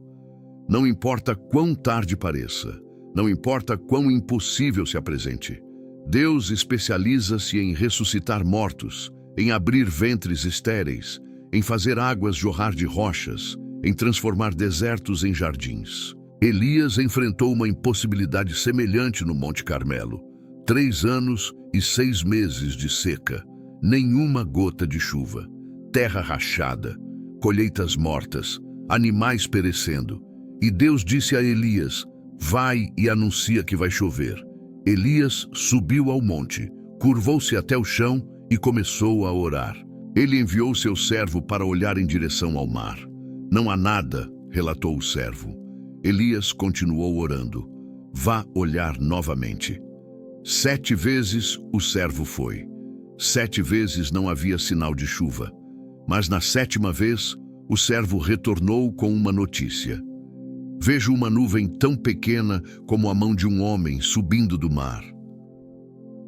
Não importa quão tarde pareça, não importa quão impossível se apresente. Deus especializa-se em ressuscitar mortos, em abrir ventres estéreis, em fazer águas jorrar de rochas, em transformar desertos em jardins. Elias enfrentou uma impossibilidade semelhante no Monte Carmelo. 3 anos e 6 meses de seca, nenhuma gota de chuva, terra rachada, colheitas mortas, animais perecendo. E Deus disse a Elias: vai e anuncia que vai chover. Elias subiu ao monte, curvou-se até o chão e começou a orar. Ele enviou seu servo para olhar em direção ao mar. Não há nada, relatou o servo. Elias continuou orando. Vá olhar novamente. 7 vezes o servo foi. 7 vezes não havia sinal de chuva. Mas na 7ª vez, o servo retornou com uma notícia. Vejo uma nuvem tão pequena como a mão de um homem subindo do mar.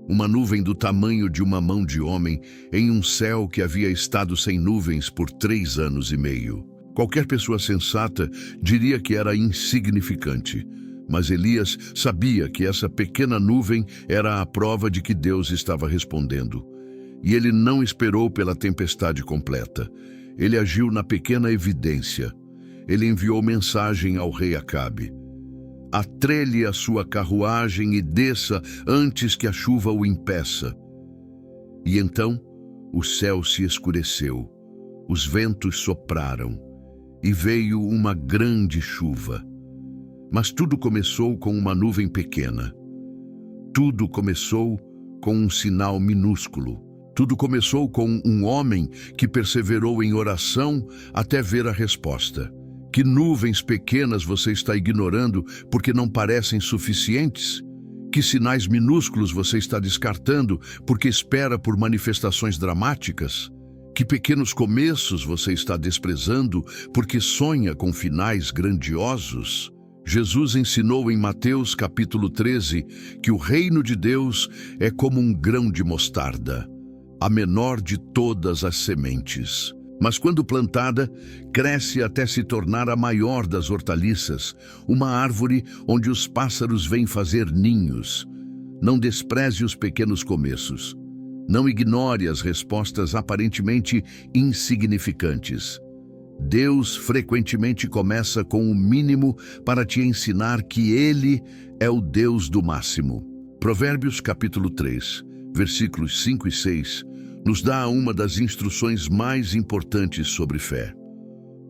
Uma nuvem do tamanho de uma mão de homem em um céu que havia estado sem nuvens por 3 anos e meio. Qualquer pessoa sensata diria que era insignificante, mas Elias sabia que essa pequena nuvem era a prova de que Deus estava respondendo. E ele não esperou pela tempestade completa. Ele agiu na pequena evidência. Ele enviou mensagem ao rei Acabe: atrelhe a sua carruagem e desça antes que a chuva o impeça. E então o céu se escureceu, os ventos sopraram e veio uma grande chuva. Mas tudo começou com uma nuvem pequena. Tudo começou com um sinal minúsculo. Tudo começou com um homem que perseverou em oração até ver a resposta. Que nuvens pequenas você está ignorando porque não parecem suficientes? Que sinais minúsculos você está descartando porque espera por manifestações dramáticas? Que pequenos começos você está desprezando porque sonha com finais grandiosos? Jesus ensinou em Mateus capítulo 13 que o reino de Deus é como um grão de mostarda, a menor de todas as sementes. Mas quando plantada, cresce até se tornar a maior das hortaliças, uma árvore onde os pássaros vêm fazer ninhos. Não despreze os pequenos começos. Não ignore as respostas aparentemente insignificantes. Deus frequentemente começa com o mínimo para te ensinar que Ele é o Deus do máximo. Provérbios capítulo 3, versículos 5 e 6, nos dá uma das instruções mais importantes sobre fé.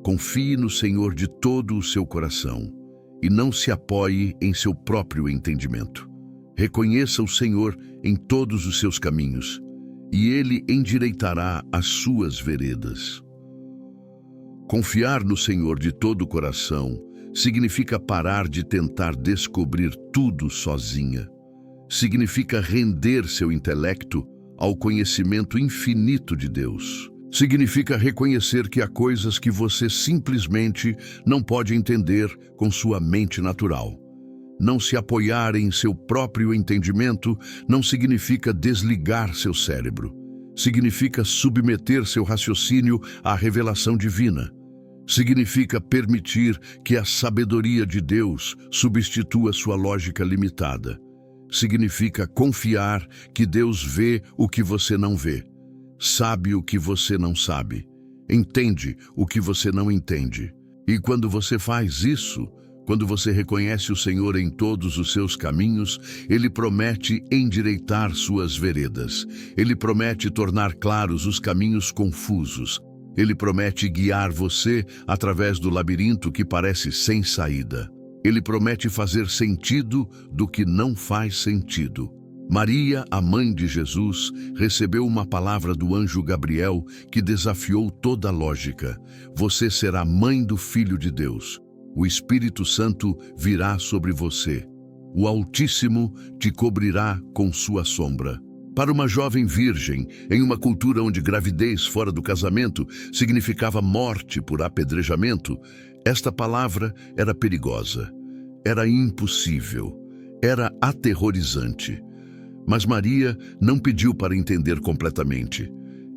Confie no Senhor de todo o seu coração e não se apoie em seu próprio entendimento. Reconheça o Senhor em todos os seus caminhos e Ele endireitará as suas veredas. Confiar no Senhor de todo o coração significa parar de tentar descobrir tudo sozinha. Significa render seu intelecto ao conhecimento infinito de Deus. Significa reconhecer que há coisas que você simplesmente não pode entender com sua mente natural. Não se apoiar em seu próprio entendimento não significa desligar seu cérebro. Significa submeter seu raciocínio à revelação divina. Significa permitir que a sabedoria de Deus substitua sua lógica limitada. Significa confiar que Deus vê o que você não vê, sabe o que você não sabe, entende o que você não entende. E quando você faz isso, Quando você reconhece o Senhor em todos os seus caminhos, Ele promete endireitar suas veredas. Ele promete tornar claros os caminhos confusos. Ele promete guiar você através do labirinto que parece sem saída. Ele promete fazer sentido do que não faz sentido. Maria, a mãe de Jesus, recebeu uma palavra do anjo Gabriel que desafiou toda a lógica. Você será mãe do Filho de Deus. O Espírito Santo virá sobre você. O Altíssimo te cobrirá com sua sombra. Para uma jovem virgem, em uma cultura onde gravidez fora do casamento significava morte por apedrejamento, esta palavra era perigosa, era impossível, era aterrorizante. Mas Maria não pediu para entender completamente.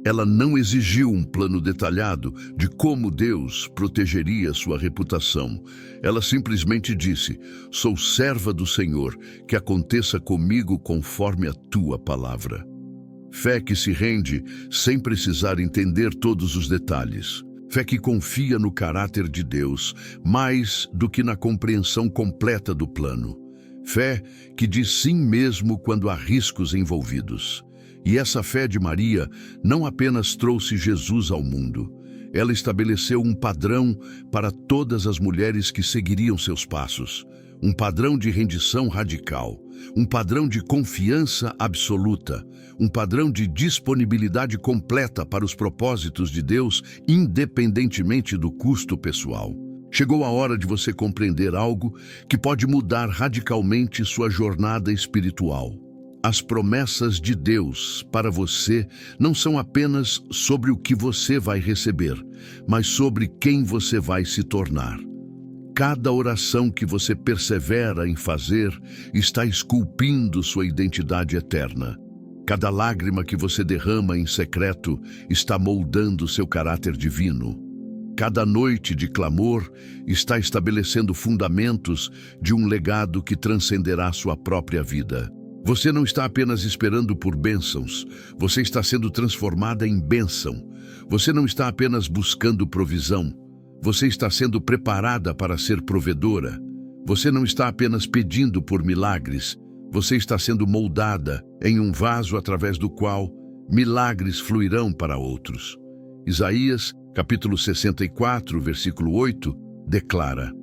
Ela não exigiu um plano detalhado de como Deus protegeria sua reputação. Ela simplesmente disse: "Sou serva do Senhor, que aconteça comigo conforme a tua palavra." Fé que se rende sem precisar entender todos os detalhes. Fé que confia no caráter de Deus mais do que na compreensão completa do plano. Fé que diz sim mesmo quando há riscos envolvidos. E essa fé de Maria não apenas trouxe Jesus ao mundo, ela estabeleceu um padrão para todas as mulheres que seguiriam seus passos, um padrão de rendição radical, um padrão de confiança absoluta, um padrão de disponibilidade completa para os propósitos de Deus, independentemente do custo pessoal. Chegou a hora de você compreender algo que pode mudar radicalmente sua jornada espiritual. As promessas de Deus para você não são apenas sobre o que você vai receber, mas sobre quem você vai se tornar. Cada oração que você persevera em fazer está esculpindo sua identidade eterna. Cada lágrima que você derrama em secreto está moldando seu caráter divino. Cada noite de clamor está estabelecendo fundamentos de um legado que transcenderá sua própria vida. Você não está apenas esperando por bênçãos, você está sendo transformada em bênção. Você não está apenas buscando provisão, você está sendo preparada para ser provedora. Você não está apenas pedindo por milagres, você está sendo moldada em um vaso através do qual milagres fluirão para outros. Isaías, capítulo 64, versículo 8, declara: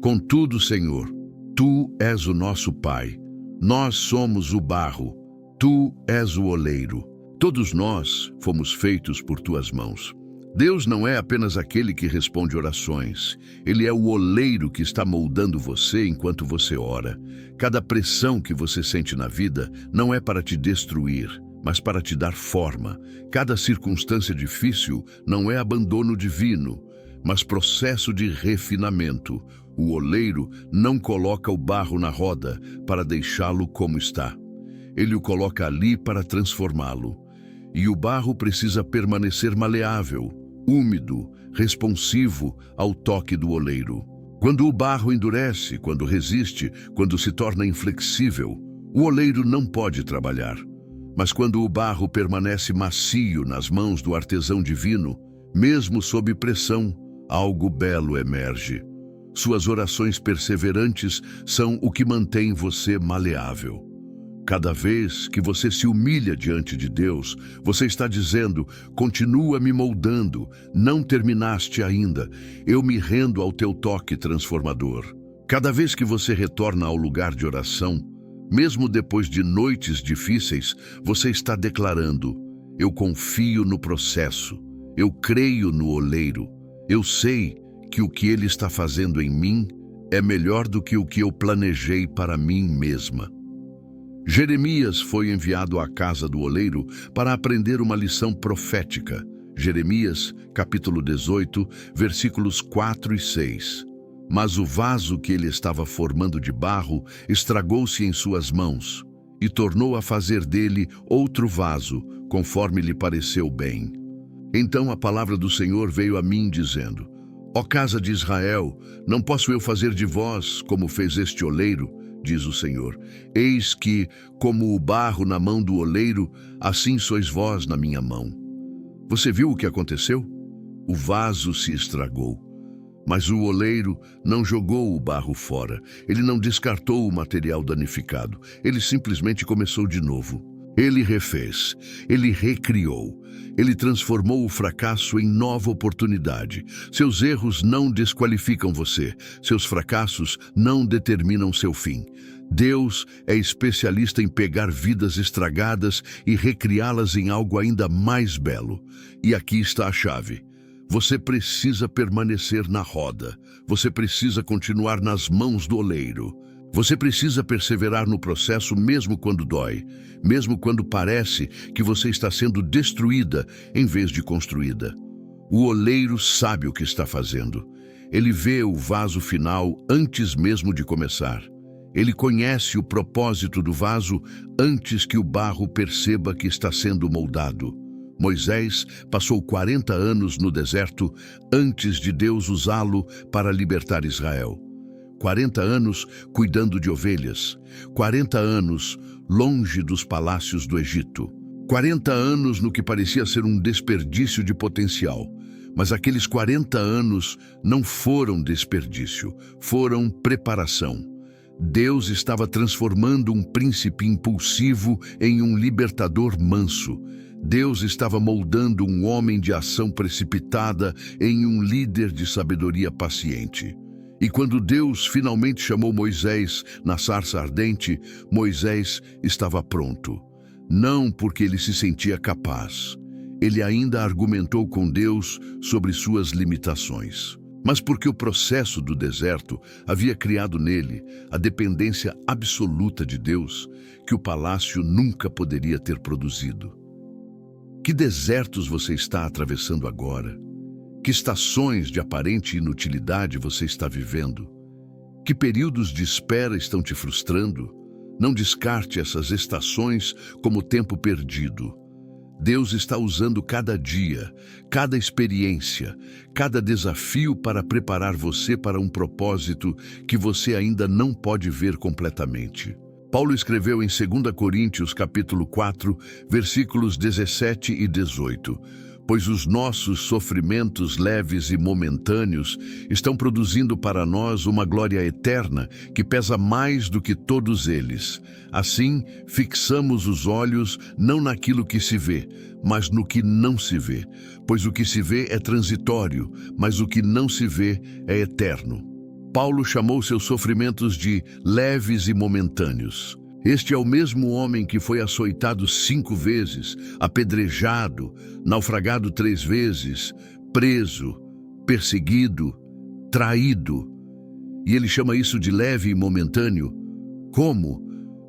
"Contudo, Senhor, Tu és o nosso Pai. Nós somos o barro, Tu és o oleiro. Todos nós fomos feitos por Tuas mãos." Deus não é apenas aquele que responde orações. Ele é o oleiro que está moldando você enquanto você ora. Cada pressão que você sente na vida não é para te destruir, mas para te dar forma. Cada circunstância difícil não é abandono divino, mas processo de refinamento. O oleiro não coloca o barro na roda para deixá-lo como está. Ele o coloca ali para transformá-lo. E o barro precisa permanecer maleável, úmido, responsivo ao toque do oleiro. Quando o barro endurece, quando resiste, quando se torna inflexível, o oleiro não pode trabalhar. Mas quando o barro permanece macio nas mãos do artesão divino, mesmo sob pressão, algo belo emerge. Suas orações perseverantes são o que mantém você maleável. Cada vez que você se humilha diante de Deus, você está dizendo: "Continua me moldando, não terminaste ainda, eu me rendo ao teu toque transformador." Cada vez que você retorna ao lugar de oração, mesmo depois de noites difíceis, você está declarando: "Eu confio no processo, eu creio no oleiro, eu sei que o que Ele está fazendo em mim é melhor do que o que eu planejei para mim mesma." Jeremias foi enviado à casa do oleiro para aprender uma lição profética. Jeremias, capítulo 18, versículos 4 e 6. Mas o vaso que ele estava formando de barro estragou-se em suas mãos, e tornou a fazer dele outro vaso, conforme lhe pareceu bem. Então a palavra do Senhor veio a mim, dizendo: "Ó casa de Israel, não posso eu fazer de vós como fez este oleiro?" diz o Senhor. "Eis que, como o barro na mão do oleiro, assim sois vós na minha mão." Você viu o que aconteceu? O vaso se estragou. Mas o oleiro não jogou o barro fora, ele não descartou o material danificado, ele simplesmente começou de novo. Ele refez, ele recriou, ele transformou o fracasso em nova oportunidade. Seus erros não desqualificam você, seus fracassos não determinam seu fim. Deus é especialista em pegar vidas estragadas e recriá-las em algo ainda mais belo. E aqui está a chave. Você precisa permanecer na roda. Você precisa continuar nas mãos do oleiro. Você precisa perseverar no processo mesmo quando dói, mesmo quando parece que você está sendo destruída em vez de construída. O oleiro sabe o que está fazendo. Ele vê o vaso final antes mesmo de começar. Ele conhece o propósito do vaso antes que o barro perceba que está sendo moldado. Moisés passou 40 anos no deserto antes de Deus usá-lo para libertar Israel. 40 anos cuidando de ovelhas, 40 anos longe dos palácios do Egito, 40 anos no que parecia ser um desperdício de potencial. Mas aqueles 40 anos não foram desperdício, foram preparação. Deus estava transformando um príncipe impulsivo em um libertador manso. Deus estava moldando um homem de ação precipitada em um líder de sabedoria paciente. E quando Deus finalmente chamou Moisés na sarça ardente, Moisés estava pronto. Não porque ele se sentia capaz. Ele ainda argumentou com Deus sobre suas limitações. Mas porque o processo do deserto havia criado nele a dependência absoluta de Deus que o palácio nunca poderia ter produzido. Que desertos você está atravessando agora? Que estações de aparente inutilidade você está vivendo? Que períodos de espera estão te frustrando? Não descarte essas estações como tempo perdido. Deus está usando cada dia, cada experiência, cada desafio para preparar você para um propósito que você ainda não pode ver completamente. Paulo escreveu em 2 Coríntios capítulo 4, versículos 17 e 18. Pois os nossos sofrimentos leves e momentâneos estão produzindo para nós uma glória eterna que pesa mais do que todos eles. Assim, fixamos os olhos não naquilo que se vê, mas no que não se vê. Pois o que se vê é transitório, mas o que não se vê é eterno. Paulo chamou seus sofrimentos de leves e momentâneos. Este é o mesmo homem que foi açoitado 5 vezes, apedrejado, naufragado 3 vezes, preso, perseguido, traído. E ele chama isso de leve e momentâneo. Como?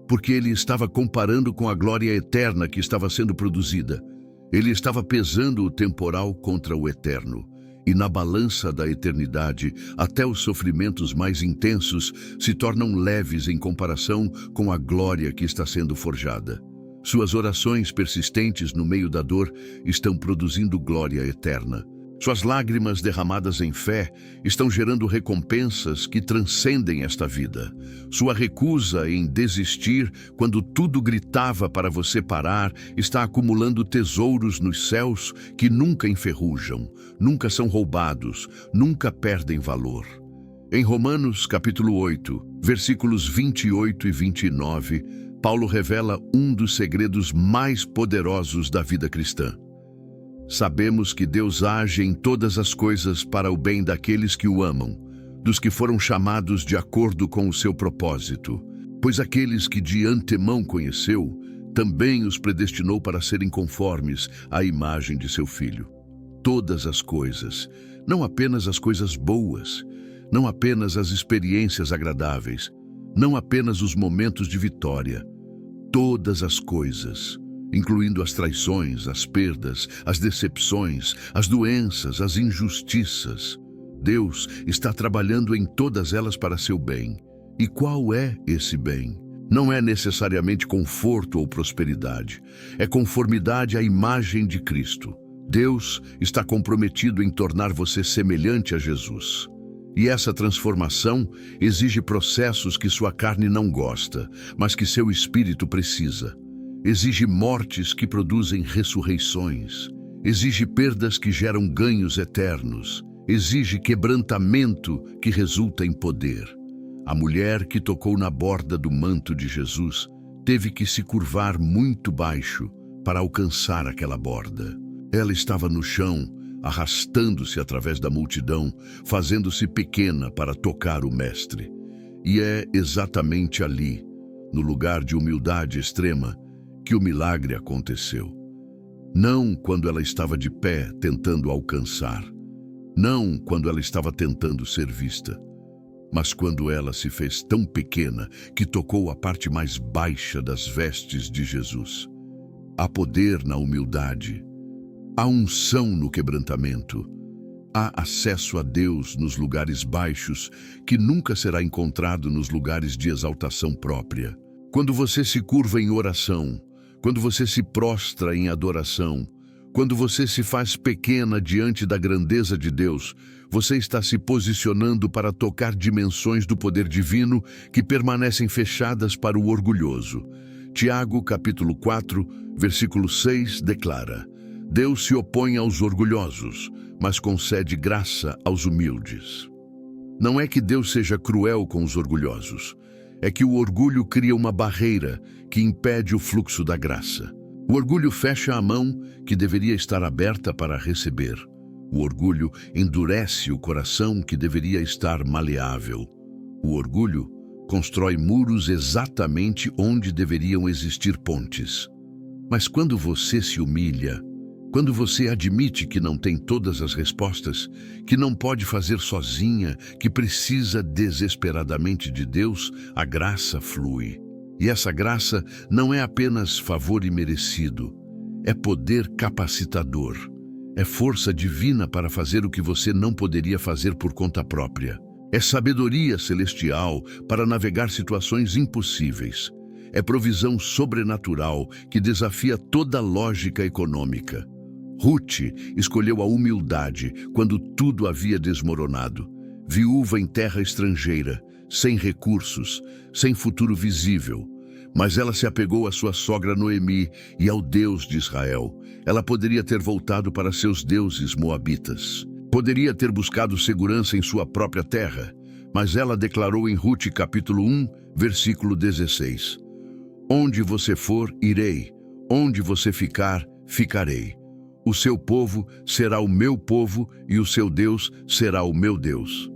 Porque ele estava comparando com a glória eterna que estava sendo produzida. Ele estava pesando o temporal contra o eterno. E na balança da eternidade, até os sofrimentos mais intensos se tornam leves em comparação com a glória que está sendo forjada. Suas orações persistentes no meio da dor estão produzindo glória eterna. Suas lágrimas derramadas em fé estão gerando recompensas que transcendem esta vida. Sua recusa em desistir quando tudo gritava para você parar está acumulando tesouros nos céus que nunca enferrujam, nunca são roubados, nunca perdem valor. Em Romanos capítulo 8, versículos 28 e 29, Paulo revela um dos segredos mais poderosos da vida cristã. Sabemos que Deus age em todas as coisas para o bem daqueles que o amam, dos que foram chamados de acordo com o seu propósito. Pois aqueles que de antemão conheceu, também os predestinou para serem conformes à imagem de seu Filho. Todas as coisas, não apenas as coisas boas, não apenas as experiências agradáveis, não apenas os momentos de vitória, todas as coisas, incluindo as traições, as perdas, as decepções, as doenças, as injustiças. Deus está trabalhando em todas elas para seu bem. E qual é esse bem? Não é necessariamente conforto ou prosperidade. É conformidade à imagem de Cristo. Deus está comprometido em tornar você semelhante a Jesus. E essa transformação exige processos que sua carne não gosta, mas que seu espírito precisa. Exige mortes que produzem ressurreições. Exige perdas que geram ganhos eternos. exige quebrantamento que resulta em poder. A mulher que tocou na borda do manto de Jesus teve que se curvar muito baixo para alcançar aquela borda. Ela estava no chão, arrastando-se através da multidão, fazendo-se pequena para tocar o Mestre. E é exatamente ali, no lugar de humildade extrema, que o milagre aconteceu. Não quando ela estava de pé tentando alcançar, não quando ela estava tentando ser vista, mas quando ela se fez tão pequena que tocou a parte mais baixa das vestes de Jesus. Há poder na humildade, há unção no quebrantamento, há acesso a Deus nos lugares baixos que nunca será encontrado nos lugares de exaltação própria. Quando você se curva em oração, quando você se prostra em adoração, quando você se faz pequena diante da grandeza de Deus, você está se posicionando para tocar dimensões do poder divino que permanecem fechadas para o orgulhoso. Tiago, capítulo 4, versículo 6, declara: Deus se opõe aos orgulhosos, mas concede graça aos humildes. Não é que Deus seja cruel com os orgulhosos, é que o orgulho cria uma barreira que impede o fluxo da graça. O orgulho fecha a mão que deveria estar aberta para receber. O orgulho endurece o coração que deveria estar maleável. O orgulho constrói muros exatamente onde deveriam existir pontes. Mas quando você se humilha, quando você admite que não tem todas as respostas, que não pode fazer sozinha, que precisa desesperadamente de Deus, a graça flui. E essa graça não é apenas favor imerecido, é poder capacitador. É força divina para fazer o que você não poderia fazer por conta própria. É sabedoria celestial para navegar situações impossíveis. É provisão sobrenatural que desafia toda lógica econômica. Ruth escolheu a humildade quando tudo havia desmoronado. Viúva em terra estrangeira, sem recursos, sem futuro visível. Mas ela se apegou à sua sogra Noemi e ao Deus de Israel. Ela poderia ter voltado para seus deuses moabitas. Poderia ter buscado segurança em sua própria terra. Mas ela declarou em Ruth capítulo 1, versículo 16. Onde você for, irei. Onde você ficar, ficarei. O seu povo será o meu povo e o seu Deus será o meu Deus.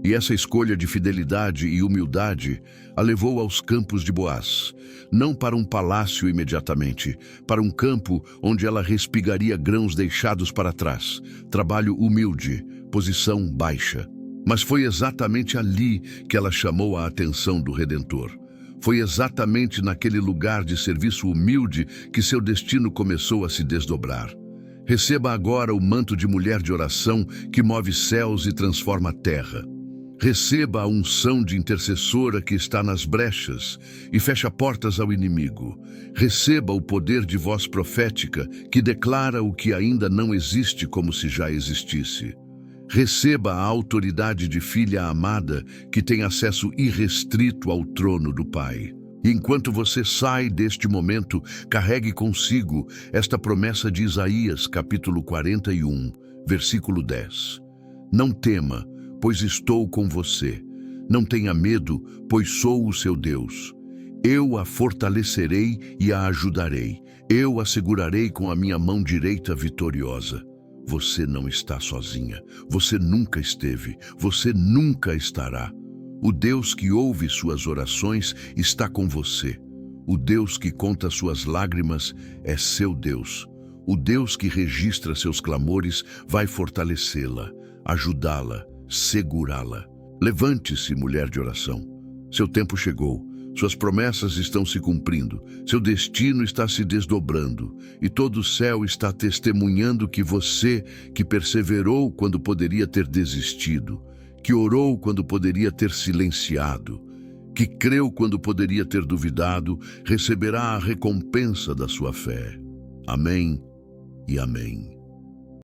E essa escolha de fidelidade e humildade a levou aos campos de Boaz, não para um palácio imediatamente, para um campo onde ela respigaria grãos deixados para trás, trabalho humilde, posição baixa. Mas foi exatamente ali que ela chamou a atenção do Redentor. Foi exatamente naquele lugar de serviço humilde que seu destino começou a se desdobrar. Receba agora o manto de mulher de oração que move céus e transforma a terra. Receba a unção de intercessora que está nas brechas e fecha portas ao inimigo. Receba o poder de voz profética que declara o que ainda não existe como se já existisse. Receba a autoridade de filha amada que tem acesso irrestrito ao trono do Pai. E enquanto você sai deste momento, carregue consigo esta promessa de Isaías, capítulo 41, versículo 10. Não tema, pois estou com você. Não tenha medo, pois sou o seu Deus. Eu a fortalecerei e a ajudarei. Eu a segurarei com a minha mão direita vitoriosa. Você não está sozinha. Você nunca esteve. Você nunca estará. O Deus que ouve suas orações está com você. O Deus que conta suas lágrimas é seu Deus. O Deus que registra seus clamores vai fortalecê-la, ajudá-la, segurá-la. Levante-se, mulher de oração. Seu tempo chegou. Suas promessas estão se cumprindo. Seu destino está se desdobrando. E todo o céu está testemunhando que você, que perseverou quando poderia ter desistido, que orou quando poderia ter silenciado, que creu quando poderia ter duvidado, receberá a recompensa da sua fé. Amém e amém.